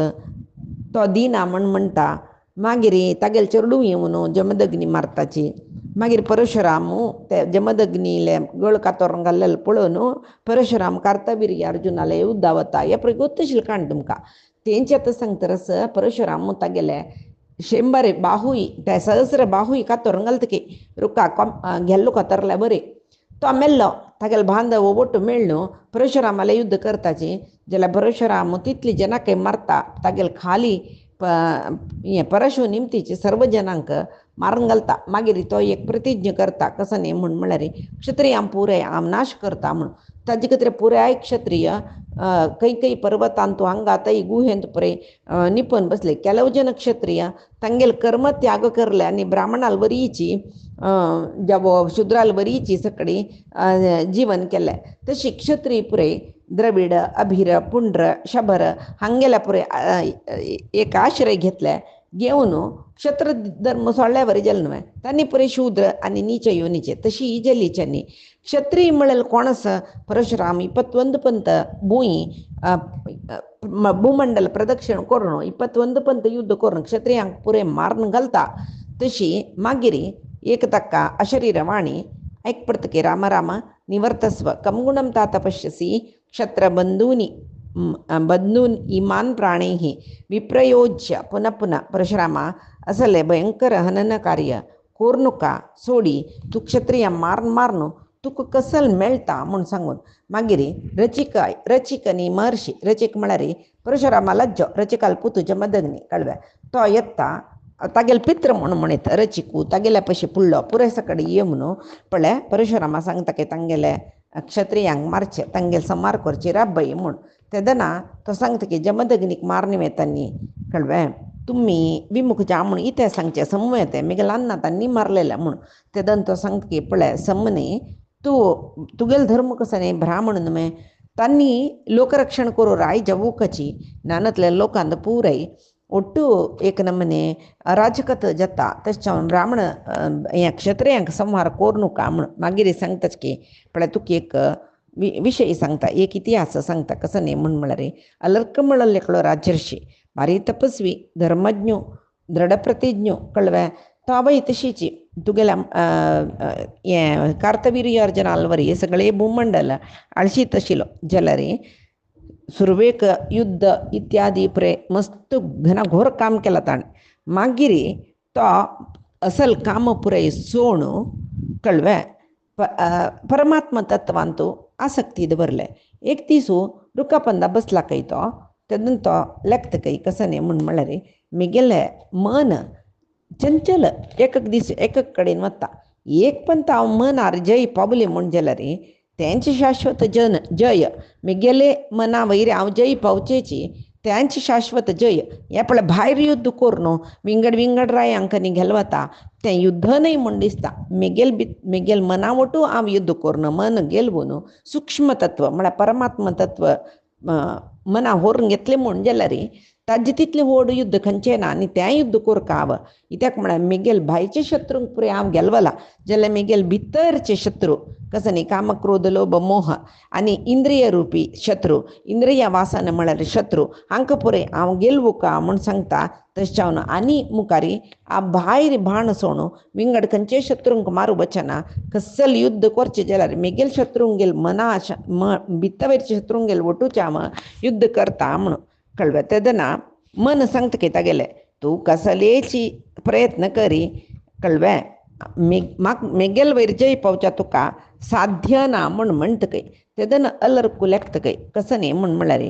[SPEAKER 1] तो दिना म्हण म्हणटा मागीर तागेल चेडूं येवन जमदग्नी मारताची मागीर परशुरामू ते जमदग्नीले गळ कातोर घाल्लेले पळोवन परशुराम कार्तवीर्य अर्जुनाले युद्धा वता हे पळय गोत्तशिल्लें काण तुमकां तेंचे आतां सांगतरस परशुराम तागेले शेंबरे बाहूय ते सहस्र बाहूय कातोर घालतकी रुका गेल्लो कातरले बरे तो मेल्लो तागेले बांधव ಒಟ್ಟು मेळ्ळो परशुरामाले युद्ध करताची जाल्यार परशुराम तितली जनाके मारता तागेले खाली हें परशु निमतीचे सर्व जनांक मारून घालता मागीर तो एक प्रतिज्ञ करता कसं न्ही म्हण म्हळ्यार क्षत्रियां पुरे हांव नाश करता म्हण ताजे खातीर पुराय क्षत्रिय कई पर्वतांतू हांगातय गुहेंत पळय निपन बसले ಕೆಲವು जन क्षत्रिय तांगेले कर्म त्याग करले आनी ब्राह्मणाल वरीची शूद्राल वरीची सकडी जीवन केलें तशी क्षत्रिय पुरे द्रविड अभिर पुंड्र शबर हांगेल्या पुरे एक आश्रय घेतले घेवन क्षत्र धर्म सोडल्या बरें जालें न्हय तांणी पुरे शूद्र आनी नीच योनीचे तशी ही जलीच्यांनी क्षत्रिय म्हळ्यार कोण आसा परशुराम 21 पंत भूंय भूमंडल प्रदक्षिण करून 21 पंत युद्ध करून क्षत्रियांक पुरे मारून घालता तशी मागीर एक तक्का अशरीरवाणी ऐकपडतकी राम राम निवर्तस्व कमगुणम तात पश्यसी क्षत्र बंधूनी बंधून इमान प्राणैः विप्रयोज्य पुनः पुनः परशुरामा असले भयंकर हनन कार्य कोरनुका सोडी तू क्षत्रिय मारून तुका कसल मेळटा म्हूण सांगून मागीर रचिकनी महर्षी रचिक म्हळ्यार परशुरामा लज्जो रचिकाल पुतू जमदग्नी कळ्ळें तो येता तागेले पित्र म्हणून म्हणयता रचिकू तागेल्या पयशे पुडलो पुरेसा कडेन ये म्हणून पळय परशुरामा सांगता की तांगेले क्षत्रियांक मारचे तांगेले संहार करचे राबय म्हूण तेदना तो सांगता की जमदग्नीक मारणे वेतांनी कळ्ळें तुम्ही विमुख जा म्हूण इथे सांगचे सम येते मिगेल अन्ना तांणी मारलेले म्हूण तेदन तो सांगता की पळय सम्मने तुगेल धर्म कसो न्ही ब्राह्मण न्हय तांणी लोकरक्षण करू राय जवूकची नानतले लोकांत पुराय ಒಟ್ಟು ಏಕ ನಮನೆ ರಾಜಕತ್ ಜತ್ತ ತಶ್ಚ ಬ್ರಾಹ್ಮಣ क्षत्रियांक संहार कोरनू कामण मागीर सांगताच की पळय तुका एक विशय सांगता एक इतिहास सांगता कसं न्ही म्हण म्हळ्यार अलर्कमळल्ले एकलो राजर्षी भारी तपस्वी धर्मज्ञ दृढप्रतिज्ञ कळ्ळें तावय तशीची तुगेल्या हें कार्तवीर्य अर्जुना अलवरी हे सगळे भूमंडल आळशीत आशिल्लो जाल्यार सुरवेक युद्ध इत्यादी पुरे मस्त घनघोर काम केला ताणें मागीर तो असल काम पुराय सोण कळ्ळें परमात्मा तत्वांतू आसक्ती दवरले एक दिसू रुकापंदा बसला खंय तो तेदून तो लेखता खंय कसं न्ही म्हूण म्हळ्यार म्हगेलें मन चंचल एक दीस एक कडेन वता एक पंत हांव मनार जय पावलें म्हूण जाल्यार तेंचे शाश्वत जय म्हगेले मना वयर हांव जय पावचेची तेंचे शाश्वत जय हे पळय भायर युद्ध करून विंगड रायांक न्ही गेले वता तें युद्ध न्हय म्हूण दिसता म्हगेल मना वटू हांव युद्ध करून मन गेलवून सूक्ष्म तत्व म्हळ्यार परमात्मा तत्व मना व्हरून घेतलें म्हूण जाल्यार ताजे तितलें व्हड युद्ध खंयचें ना आनी तें युद्ध कोरता हांव कित्याक म्हळ्यार म्हगेल भायचे शत्रूंक पुरे हांव गेलवला जाल्यार म्हगेल भितरचे शत्रू कसं न्ही काम क्रोध लोभ मोह आनी इंद्रिय रुपी शत्रू इंद्रिय वासन म्हळ्यार शत्रू हांकां पुरे हांव गेलवू का म्हूण सांगता तशें आनी मुखारी आ भायर बाण सोण विंगड खंयचे शत्रूंक मारूं वचना कसल युद्ध करचें जाल्यार म्हगेल शत्रूंगेल मना भितरचे शत्रूंगेल वटूचें हांव युद्ध करता म्हूण कळ्ळें तेदना मन सांगता की तागेलें तूं कसलेची प्रयत्न करी कळ्ळें म्हगेल वयर जय पावच्या तुका साध्य ना म्हूण म्हणटकय तेदना अलर्कू लेखतकय कसं न्ही म्हूण म्हळ्यार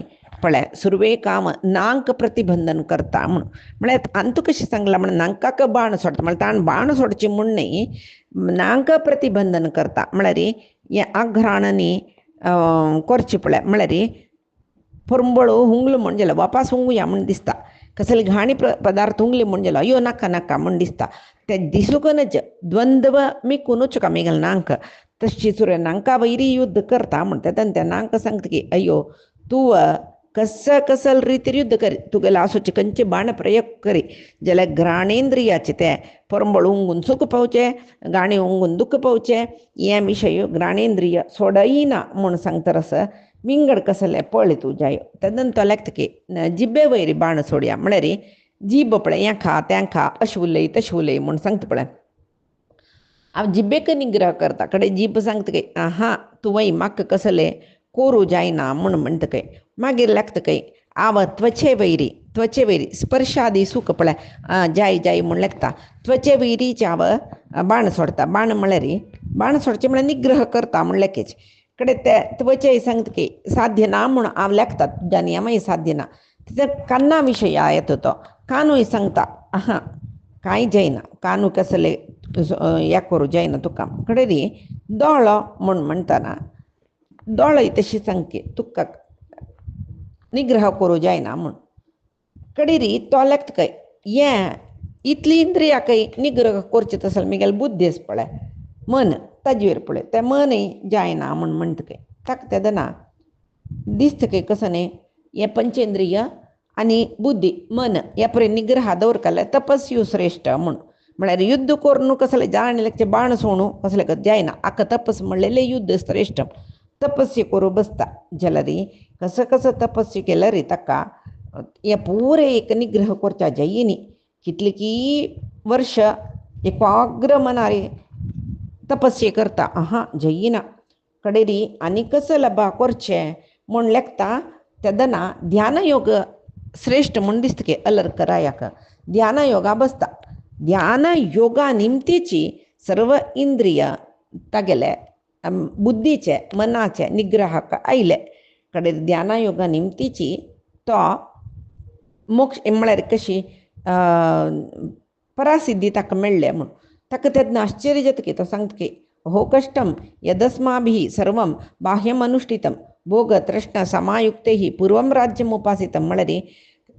[SPEAKER 1] पळय सुरवे काम नांक प्रतिबंधन करता म्हूण म्हळ्यार अंतू कशें सांगलां म्हण नांकाक बाण सोडटा म्हळ्यार ताणें बाण सोडचें म्हूण न्ही नांक प्रतिबंधन करता म्हळ्यार हें आघ्राणनी करचें पळय म्हळ्यार परंबळू हुंगलो म्हण जाल्यार वापास हुंगुया म्हूण दिसता कसले घाणी पदार्थ हुंगले म्हण जाल्यार अयो नाका नाका म्हूण दिसता ते दिसूकनच द्वंद्व मिकूनच का मेगल नांक तशी सुरे नांका वयरी युद्ध करता म्हण तेदन त्या नांक सांगता की अयो तूं कसल रितीर युद्ध करी तुगेले आसोचे खंयचे बाण प्रयोग करी जाल्यार घ्राणेंद्रियाचे ते परंबळ उंगून सुख पावचे गाणे उंगून दुःख पावचे हे विषय ग्राणेंद्रिय सोडईना म्हूण सांगता रस विंगड कसले पळय तूं जायो तेदन तो लेखतके जिबे वयरी बाण सोडया म्हळ्यार जीब पळय हें खा तें खा अशें उलय तशें उलय म्हूण सांगता पळय हांव जिबेक निग्रह करता कडेन जीब सांगतके आहा तूं वय म्हाका कसले कोरू जायना म्हूण म्हणटकय मागीर लेखतकय आव त्वचे वयरी स्पर्शादी सुख पळय जाय जाय म्हूण लेखता त्वचे वयरीचे हांव बाण सोडता बाण म्हळ्यार बाण सोडचें म्हळ्यार निग्रह करता म्हूण लेखेच कडेन ते त्वचे सांगतके साध्य ना म्हूण हांव लेखता तुज्या नियमय साध्य ना तिथं कान्ना विशय येता तो कानूय सांगता आहा कांय जायना कानू कसले हें करूं जायना तुका कडेन दोळो म्हूण म्हणटाना दोळय तशी सांगके तुका निग्रह करूं जायना म्हूण कडेरी तो लेखतकय हें इतली इंद्रियाकय निग्रह करचें तसले मिगेल बुद्धी आसा पळय मन ताजेर पळय तें मनय जायना म्हूण म्हणटकय ताका तेदना दिसतकय कसो न्ही हें पंचेंद्रिय आनी बुद्धी मन ह्या परेन निग्रह दवरताले तपस्यो श्रेश्ठ म्हूण म्हळ्यार युद्ध करून कसले जाणलेचे बाण सोडूं कसले जायना आख्खा तपस म्हणलेले युद्ध श्रेश्ठ तपस्या करूं बसता जाल्यार कसो कसो तपस्या केल्यार ताका हे पुरे एक निग्रह करचा जायनी कितली की वर्ष एकाग्र मनारे तपस्या करता आहा जायना कडेरी आनी कसो लबा करचें म्हूण लेखता तेदना ध्यान योग श्रेष्ठ म्हूण दिसतके अलर्करायाक ध्यान योगा बसता ध्यान योगा निमतीची सर्व इंद्रिय तागेले बुद्धीचे मनाचे निग्रहाक आयले कडेन ध्यान योगा निमतीची तो मोक्ष म्हळ्यार कशी परासिद्धी ताका मेळ्ळे म्हूण ताका तेदना आश्चर्य जातकी तो सांगतकी हो कष्टम यदस्माभिः सर्वं बाह्यम अनुष्ठितं भोग तृष्ण समायुक्तैः पूर्वं राज्यम उपासितं म्हळ्यार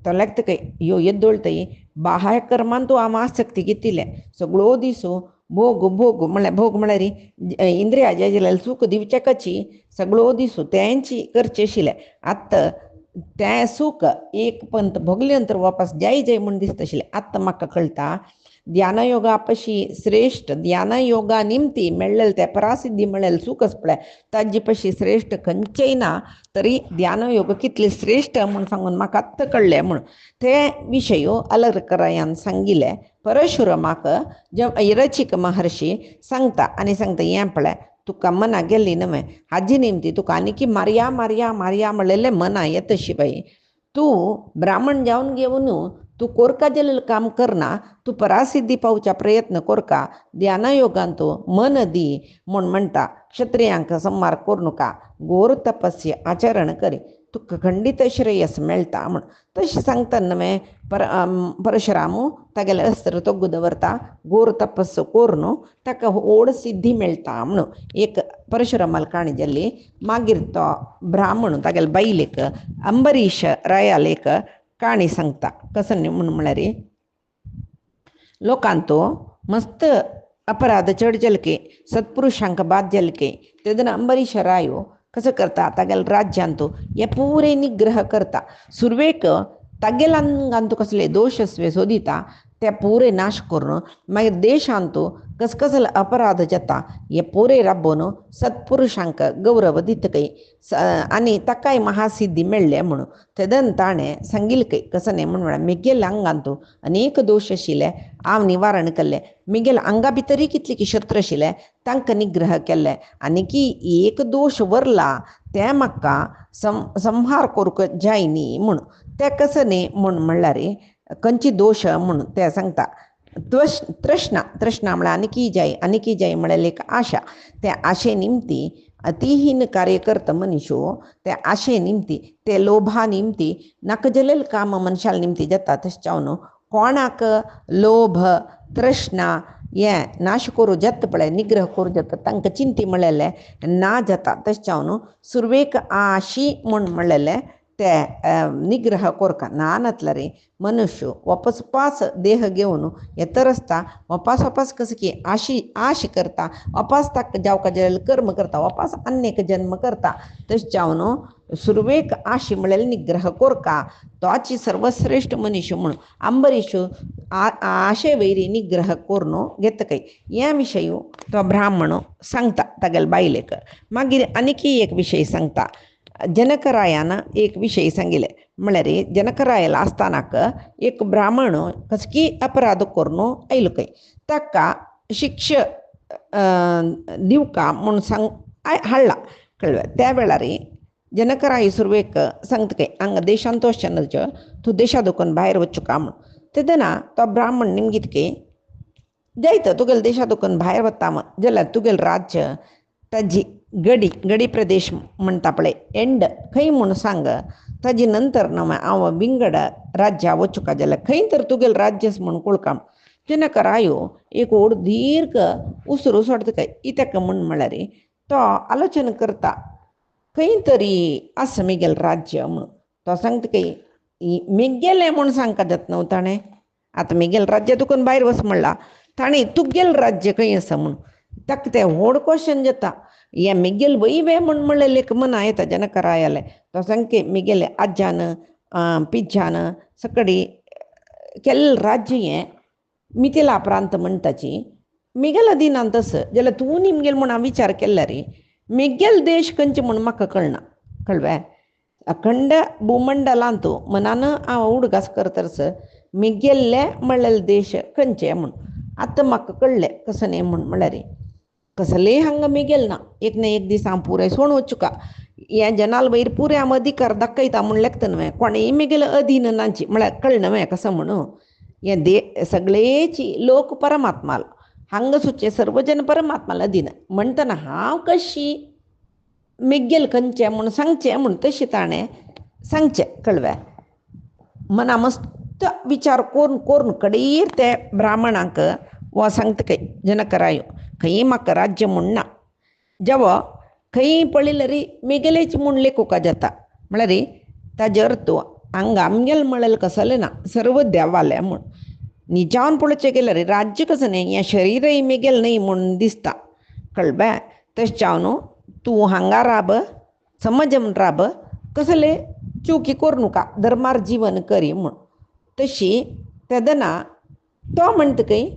[SPEAKER 1] तो लेखतकय ह्यो येद्दोळतय बाह्य कर्मान तूं हांव आसक्ती घेतिल्लें सगळो दिसो भोग म्हळ्यार इंद्रिया जे जाल्यार सूख दिवचें कशी सगळो दिसो तेंची करचें आशिल्लें आत्तां तें सूख एक पंत भोगले नंतर वापस जाय जाय म्हूण दिसता आशिल्लें आत्तां म्हाका कळटा ध्यानयोगा पशी श्रेष्ठ ध्यानयोगा निमती मेळ्ळेलें तें परासिद्धी मेळ्ळेलें सूख आसा पळय ताजे पशी श्रेष्ठ खंयचेय ना तरी ध्यानयोग कितले श्रेष्ठ म्हूण सांगून म्हाका आत्तां कळ्ळें म्हूण ते विशय अलर्करायान सांगिल्ले परशुरामाक रचिक महर्शी सांगता आनी सांगता हें पळय तुका मना गेल्ली न्हय हाजी निमती तुका आनीकी मारया म्हणलेलें मना येता शिवाय तूं ब्राह्मण जावन घेवन तूं कोरका जाल्लें काम करना तूं परासिद्धी पावच्या प्रयत्न कोरका ध्यानयोगान तूं मन दी म्हूण म्हणटा क्षत्रियांक संहार करूं नाका घोर तपस्या आचरण करी तुका खंडीत श्रेयस मेळटा म्हूण तशें सांगता न्हय परशुरामू तागेलें अस्त्र तोग्गू दवरता घोर तपस्स करून ताका व्हड सिद्धी मेळटा म्हणून एक परशुरामाल काणी जाल्ली मागीर तो ब्राह्मण तागेले बायलेक अंबरीश रायाल एक काणी सांगता कसो न्ही म्हळ्यार लोकांक तो मस्त अपराध चड जाले की सत्पुरुशांक बाद जाले की तेदना अंबरीश रायो कसं करता तागेले राज्यान तूं हे पुरे निग्रह करता सुरवेक तागेलांगान तूं कसले दोश सोदिता ते पुरे नाश करून मागीर देशान तूं कसले अपराध जाता हे पुरे राबोवन सत्पुरुशांक गौरव दितकय आनी ताकाय महासिद्धी मेळ्ळे म्हणून तेदन ताणें सांगिल्लें कसं न्ही म्हण म्हगेल्या आंगान तूं अनेक दोश आशिल्ले हांव निवारण केल्लें म्हगेल्या आंगा भितरय कितले की शत्रू आशिल्ले तांकां निग्रह केल्ले आनी की एक दोश वरला तें म्हाका संहार करूंक जाय न्ही म्हूण तें कसं न्ही म्हूण म्हणल्यार खंयची दोश म्हूण तें सांगता तृष्णा म्हळ्यार आनीकी जाय म्हळ्यार एक आशा त्या आशे निमती अतिहीन कार्य करता मनीसो त्या आशे निमती ते लोभा निमती नाका जाल्लेलें काम मनशाल निमती जाता तशें जावन कोणाक लोभ तृष्णा हें नाश करूं जाता पळय निग्रह करूं जाता तांकां चिंती म्हणलेलें ना जाता तशें जावन सुरवेक आशी म्हूण म्हणलेलें ते निग्रह कोरका नानतला रे मनुष्य वापस पास देह घेऊन येतं रस्ता वापस कसं की आशी करता वापस ताक जाव का जल कर्म करता वापस अनेक जन्म करता तस जावन सुरवेक आशी मिळेल निग्रह कोरका तो आची सर्वश्रेष्ठ मनुष्य म्हणून अंबरीश आशे वैरी निग्रह कोरनो घेत काही या विषयी तो ब्राह्मण सांगता तागेल बायलेक मागीर आणखी एक विषय सांगता जनकरायानं एक विषय सांगिले म्हळ्यार जनकरायाला असतानाक एक ब्राह्मण कसकी अपराध करून आयलो काय ताका शिक्ष दिवका म्हणून सांग हाडला कळलं त्या वेळार जनकराय सुरवेक सांगता काय हंगा देशांत तोशनच तूं देशा दुखून भायर वचुका म्हण तेदना तो ब्राह्मण निमगितके जायतं तुगेल देशा दुखून भायर वता जाल्यार तुगेल राज्य ताजी गडी प्रदेश म्हणटा पळय एंड खंय म्हूण सांग ताजे नंतर न्हय हांव विंगड राज्या वचुका जाल्यार खंय तर तुगेल राज्यस म्हूण कुळकाम जनकरायो एक व्हड दीर्घ उसरू सोडता काय इतका म्हूण म्हळ्यार तो आलोचना करता खंय तरी आसा मिगेल राज्य म्हूण तो सांगता काय मिगेलें म्हूण सांगता जाता न्हू ताणें आतां मिगेल राज्य तुकून भायर वच म्हणला ताणें तुगेल राज्य खंय आसा म्हूण ताका तें व्हड क्वेश्चन जाता हे मिगेल वय म्हूण म्हणलें मना येता जनकरायाले तो सांगके मिगेले आज्यान पिज्जान सकडी केल्लें राज्य हें मिथिला प्रांत म्हणटाची मिगेल अधीनांत तस जाल्यार तूं निमगेल म्हूण हांव विचार केला रे मिगेल देश खंयचे म्हूण म्हाका कळना कळ्ळें अखंड भूमंडलांत मनान हांव उडगास करतरस मिगेल्ले म्हणलेले देश खंयचे म्हूण आतां म्हाका कळ्ळें कसं न्ही म्हूण म्हळ्यार कसलेय हांगा मिगेल ना एक दीस हांव पुराय सोण वचुका हे जनाल वयर पुरे हांव अधिकार दाखयता म्हूण लेखता न्हय कोणेय मिगेल अधीन नांची म्हळ्यार कळ्ळें न्हय कसं म्हणून हे सगळेची लोक परमात्माल हांगा सुचे सर्वजन परमात्माला अधीन म्हणटना हांव कशी मिगेल खंयचें म्हूण सांगचें म्हूण तशें ताणें सांगचें कळ्ळें मना मस्त विचार करून कडेर ते ब्राह्मणाक वो सांगता काय जनकरायो खंय म्हाका राज्य म्हूण ना जेवा खंय पळयलें रे मिगेलेच म्हूण लेखुका जाता म्हळ्यार ताजे अर्थ हांगा आमगेल म्हळेलें कसलें ना सर्व देवालें म्हूण निजावन पळोवचें गेल्यार राज्य कसं न्ही हें शरीरय मिगेल न्हय म्हूण दिसता कळ्ळें तशें जावन तूं हांगा राब समजन राब कसले चुकी करूं नाका धर्मार जीवन करी म्हूण तशी तेदना तो म्हणटा खंय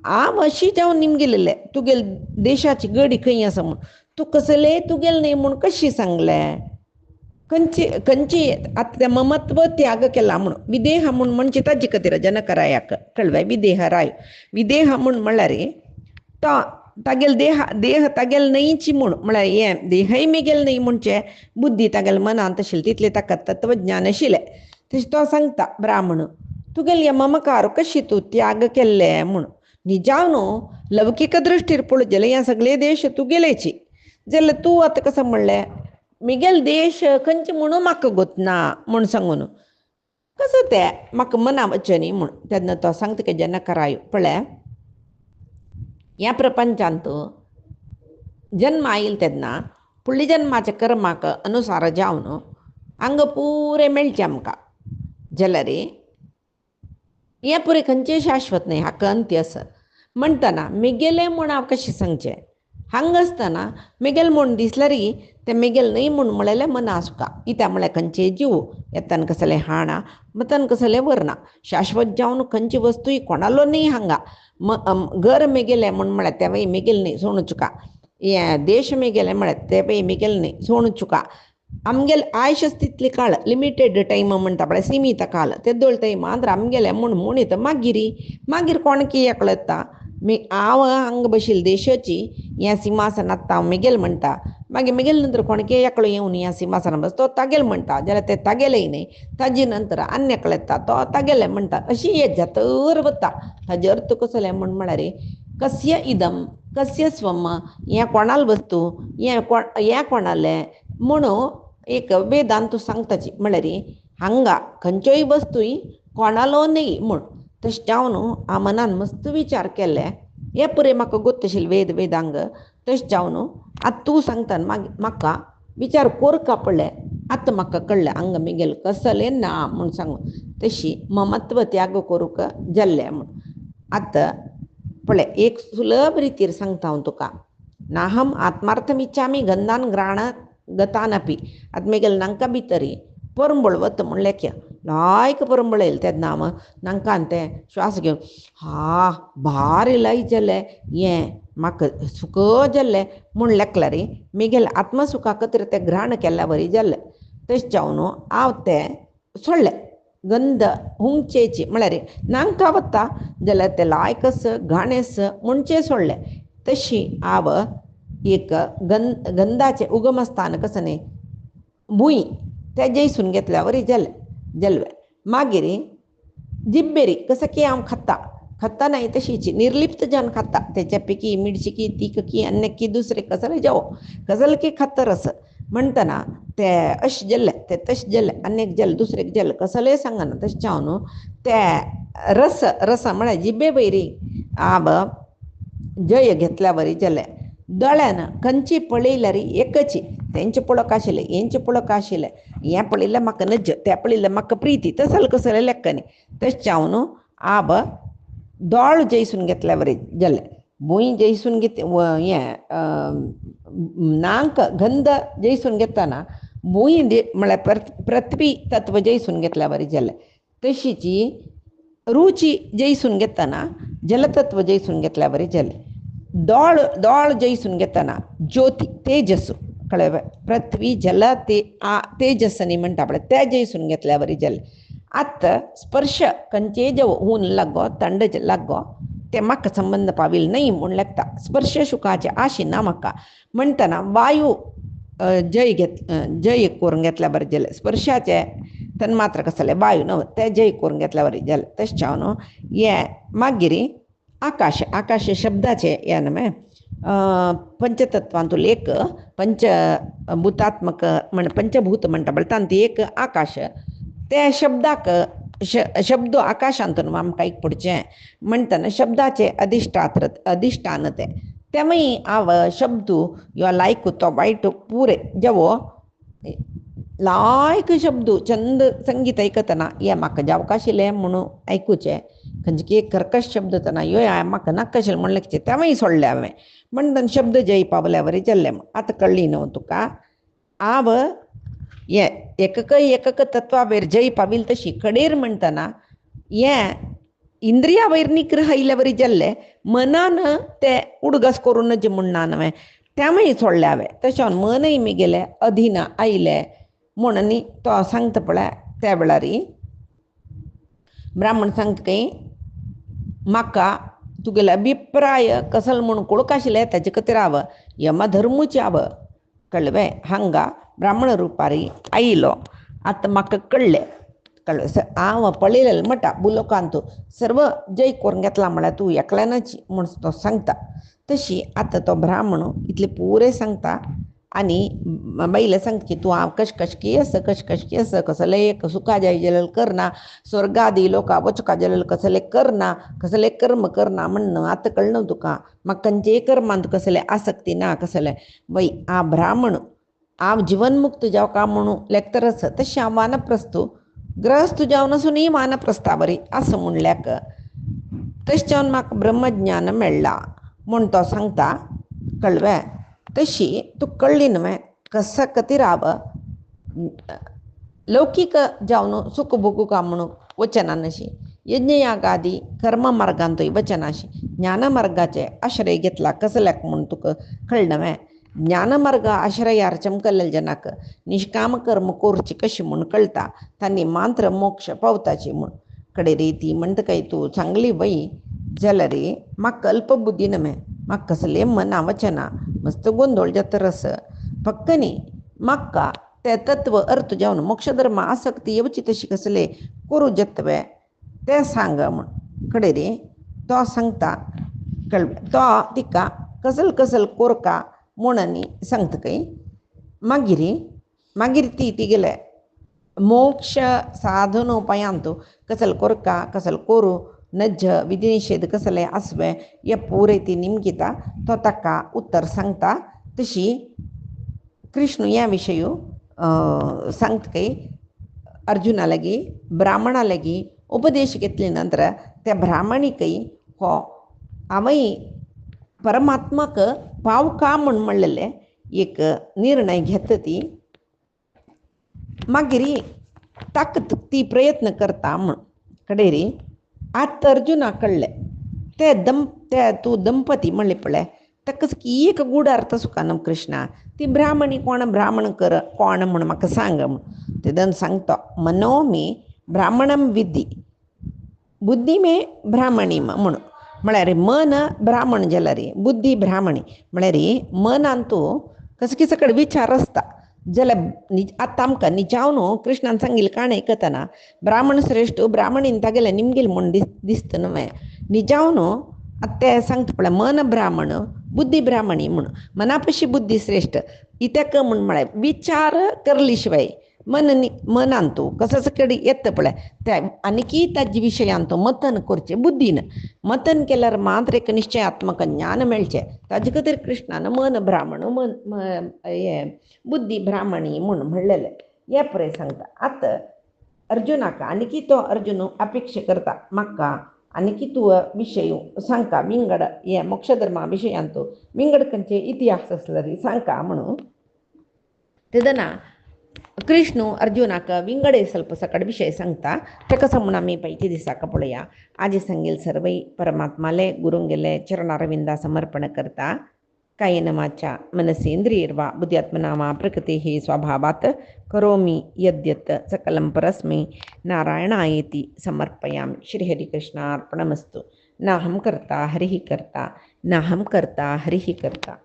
[SPEAKER 1] हांव अशी जावन निमगेलेलें तुगेल देशाची गडी खंय आसा म्हूण तूं कसलेय तुगेल न्ही म्हूण कशी सांगलें खंयची आतां तें ममत्व त्याग केला म्हूण विदेह म्हूण म्हणजे ताजे खातीर जनकरायाक कळ्ळें विदेह म्हूण म्हळ्यार तो तागेल देह तागेल न्हयची म्हूण म्हळ्यार हें देहय मिगेल न्हय म्हणचें बुद्धी तागेल मनांत आशिल्ली तितलें ताका तत्वज्ञान आशिल्लें तशें तो सांगता ब्राह्मण तुगेल हे ममकार कशी तूं त्याग केल्लें म्हूण निजावन लौकिक दृश्टीर पळोवंक जाल्यार हे सगळे देश तुगेलेची जाल्यार तूं आतां कसं म्हणलें मिगेल देश खंयचे म्हणून म्हाका गोतना म्हूण सांगून कसं तें म्हाका मना वचचें न्ही म्हूण तेन्ना तो सांगता की जनकरायो पळय ह्या प्रपंचांत जन्म आयिल्लो तेन्ना फुडल्या जन्माच्या कर्माक अनुसार जावन हांगा पुरें मेळचें आमकां जाल्यार हें पुरें खंयचें शाश्वत न्हय हाका अंत्य आसा म्हणटना मिगेलें म्हूण हांव कशें सांगचें हांगा आसतना मिगेल म्हूण दिसल्यार तें मिगेल न्हय म्हूण म्हळेलें मना आसुका कित्याक म्हळ्यार खंयचेय जीव येतान कसलें हाडा मतान कसलें व्हरना शाश्वत जावन खंयची वस्तूय कोणालो न्हय हांगा घर मिगेलें म्हूण म्हळ्यार तेवय मिगेल न्हय सोडूं चुका हें देश मिगेलें म्हळ्यार तेवय मिगेल न्हय सोडूं चुका आमगेल आयुश्य तितली काळ लिमिटेड टायम म्हणटा पळय सीमित काळ तेदोळ टायमांत आमगेलें म्हूण म्हणीत मागीर कोणकी एकलो येता हांव हांगा बशिल्ले देशाची ह्या सिंहासनांत हांव मिगेल म्हणटा मागीर मिगेल नंतर कोणके एकलो येवन ह्या सिंहासनांत बस तो तागेल म्हणटा जाल्यार तें तागेलेय न्हय ताजे नंतर आनी एकलो येता तो तागेलें म्हणटा अशी हें जातर वता हाजे अर्थ कसलें म्हूण म्हळ्यार कस्य इदम कस्य स्वम हें कोणाल वस्तू हें कोणालें म्हणून एक वेदांत सांगताची म्हळ्यार हांगा खंयच्योय वस्तूय कोणालो न्हय म्हूण तशें जावन हांव मनान मस्त विचार केले हे पुरे म्हाका गोत आशिल्ले वेदांग तशें जावन आतां तूं सांगता म्हाका विचार करका पडलें आतां म्हाका कळ्ळें हांगा मिगेल कसलें ना म्हूण सांगून तशी ममत्व त्याग करूंक जाल्लें म्हूण. आतां पळय एक सुलभ रितीर सांगता हांव तुका. नाहम आत्मार्थमिच्छामी गंधान घ्राण गतानपी. आतां मिगेल नांकां भितरी परंबळ वता म्हूण लेख्या लायक परंबळ येयलें तेन्ना हांव नांकान तें श्वास घेवन भार येयला जालें हें म्हाका सुख जाल्लें म्हूण लेखला रे. मिगेल आत्मसुखा खातीर तें घ्राण केल्या वरी जाल्लें. तशें जावन हांव तें सोडलें. गंध हुंचेची म्हळ्यार नांकां वता जाल्यार तें लायकस घाणेस म्हणचें सोडलें. तशी हांव एक गंधाचें उगमस्थान कसं न्ही भुंय तें जैसून घेतल्या वरी जालें. मागीर जिब्बेरी कसं की हांव खाता नाही तशीची निर्लिप्त जावन खाता. तेच्या पैकी मिरची तीख अन्य दुसरे कसले जावो कसले की खाता रस म्हणटना तें अशें जाल्लें तें तशें जाल्लें आनीक जालें दुसरेक जालें कसलेंय सांगना. तशें जावन तें रस म्हळ्यार जिबे वयरी हांव जय घेतल्या वरी जालें. दोळ्यान खंयची पळयल्यार एकची तेंचे पळोवक आशिल्लें हेंचे पळोवक आशिल्लें. हें पळयल्यार म्हाका नज तें पळयल्यार म्हाका प्रिती तसलें कसलें लेख्खनी. तशें जावन हांव दोळ जैसून घेतल्या वरी जालें. भुंय जैसून हें नांक गंध जैसून घेतना भुंय म्हळ्यार पृथ्वी तत्व जैसून घेतल्या वरी जालें. तशीची रुची जैसून घेतना जलतत्व जैसून घेतल्या वरी जालें. दोळ जैसून घेतना ज्योती तेजस कळ्ळें पृथ्वी जल तेजस न्ही म्हणटा पळय तें जैसून घेतल्या वरी जालें. आतां स्पर्श खंयचेय जो ऊन लागो थंड लागो तें म्हाका संबंध पाविल्लो न्ही म्हूण लेखता. स्पर्श सुखाचे आशिना म्हाका म्हणटना वायू जय करून घेतल्या बरें जालें. स्पर्शाचे तन्मात्र कसलें वायू न्हय तें जय करून घेतल्या वरी जालें. तशें जावन हें मागीर आकाश शब्दाचे हें न्हय पंचतत्वांतूल एक पंचभूतात्मक पंचभूत म्हणटा पळय तांतूं एक आकाश. त्या शब्दाक शब्द आकाशांतून आमकां एक पडचें म्हणटना शब्दाचे अधिष्ठान तेवूय हांव शब्द यो लायक तो वायट पुरे जेवो लायक शब्द छंद संगीत आयकतना हें म्हाका जावक आशिल्लें म्हणून आयकुचें. खंयचे एक कर्कश शब्द तना ह्यो म्हाका नाका आशिल्लें म्हण लेखचें तेवूय सोडलें हांवें. म्हणटना शब्द जय पावल्या वरी जाल्लें. आतां कळ्ळी न्हय तुका. हांव हें एकक तत्वा वयर जय पाविल तशी कडेर म्हणटना हें इंद्रिया वयर निग्रह आयल्या वरी जाल्लें. मनान तें उडगस करून नज म्हणना न्हय तेवूय सोडलें हांवें. तशें मनय मिगेलें अधीन आयलें म्हूण न्ही तो सांगता पळय त्या वेळार ब्राह्मण सांगता की म्हाका तुगेलो अभिप्राय कसलो म्हूण कळूंक आशिल्लें तेजे खातीर हांव यमधर्मूचे हांव कळ्ळें हांगा ब्राह्मण रुपारी आयलो. आतां म्हाका कळ्ळें हांव पळयलेलें म्हणटा बुलोकांत सर्व जय करून घेतला म्हळ्यार तूं एकल्यानच म्हूण तो सांगता. तशी आतां तो ब्राह्मण इतलें पुरे सांगता आनी बायलें सांगता की तूं हांव कश की आसा कसलें एक सुखा जाय जाल्यार करना स्वर्गादी लोका वचका जाल्यार कसलें करना कसलें कर्म करना म्हणून आतां कळना तुका. म्हाका खंयचेय कर्मांत कसलें आसक्ती ना कसलें बाई हांव ब्राह्मण हांव जिवनमुक्त जावका म्हणून लेखतरच तशें हांव वानप्रस्थ ग्रहस्थ जावन आसूनय वानप्रस्था बरी आसा म्हूण लेख. तशें जावन म्हाका ब्रह्मज्ञान मेळ्ळां म्हूण तो सांगता कळ्ळें. तशी तूं कळ्ळी न्हय कसा खातीर हांव लौकीक जावन सुख भोगूंक म्हणून वचना नाशी यज्ञयागादी कर्म मार्गांतूय वचनाशी ज्ञानमार्गाचे आश्रय घेतला कसल्याक म्हूण तुका कळ्ळें न्हय. ज्ञानमार्ग आश्रयार चमकलेल्या जनाक निश्काम कर्म करची कशी म्हूण कळटा तांणी मात्र मोक्ष पावताची म्हूण. कडे रे ती म्हणटा काय तूं चांगली वय जाल्यार म्हाका अल्पबुद्धी न्हय म्हाका कसलें मना वचना मस्त गोंदळ जाता रस फक्त न्ही म्हाका तें तत्व अर्थ जावन मोक्षधर्म आसक्ती येवची तशी कसले करूं जत्वे तें सांग म्हूण कडे रे तो सांगता कळ्ळें. तो तिका कसल कोरका म्हूण आनी सांगता खंय. मागीर ती तिगेले मोक्ष साधनोपायांत कसल कोरका कसल कोरू नज्ज विधी निषेध कसले आसवे हे पुरे ती निमगिता तो ताका उत्तर सांगता. तशी कृष्ण ह्या विशयी सांगत काही अर्जुनालागी ब्राह्मणालागी उपदेश घेतल्यानंतर त्या ब्राह्मणिकही हो आम्ही परमात्माक पाव का म्हणलेले एक निर्णय घेत ती मागिरी ताकद ती प्रयत्न करता म्हण कडेरी आत अर्जुना कळले ते तू दंपती म्हणले पळय ताकाच एक गूढ अर्थ सुकानम कृष्णा ती ब्राह्मणी कोण ब्राह्मण कर कोण म्हण म्हाका सांग म्हण ते दन सांगतो मनो मी ब्राह्मणम विद्धी बुद्धी मे ब्राह्मणी म्हण म्हळ्यार मन ब्राह्मण जाला रे बुद्धी ब्राह्मणी म्हळ्यार मनान तूं कसं किस कडेन विचार आसता जाल्यार आतां आमकां निजावनो कृष्णान सांगिल्लें काण आयकतना ब्राह्मण श्रेश्ठ ब्राह्मणीन तागेलें निमगेल म्हण दिसता न्हय निजावनो आतां ते सांगता पळय मन ब्राह्मण बुद्धी ब्राह्मणी म्हण मना पशी बुद्धी श्रेश्ठ इत्याक म्हण म्हळ्यार विचार करली शिवाय मनान तूं कसं कडेन येता पळय त्या आनीकी ताजे विशयान तूं मतन करचें बुद्धीन मतन केल्यार मात्र एक निश्चयात्मक ज्ञान मेळचें ताजे खातीर कृष्णान मन ब्राह्मण हें बुद्धी ब्राह्मणी म्हूण म्हणलेलें हें पळय सांगता आतां अर्जुनाक आनीकी तो अर्जुन अपेक्षा करता म्हाका आनीकी तूं विशय सांगता विंगड हें मोक्षधर्मा विशयान तूं विंगड खंयचे इतिहास आसलो रे सांगता म्हणून तेदना कृष्ण अर्जुनाक विंगडे ಸ್ವಲ್ಪ सकड विषय सांगता ताका म्हणून आमी पैकी दिसाक पळया आजी सांगेल सर्वै परमात्माले गुरुंगेले चरणारविंदा समर्पण करता कायेन वाचा मनसेंद्रियर्वा बुद्ध्यात्मना वा प्रकृतेः स्वभावात् करोमि यद्यत् सकलं परस्मै नारायणायेति समर्पयामि श्रीहरिकृष्णार्पणमस्तु नाहं कर्ता हरिः कर्ता नाहं कर्ता हरिः कर्ता।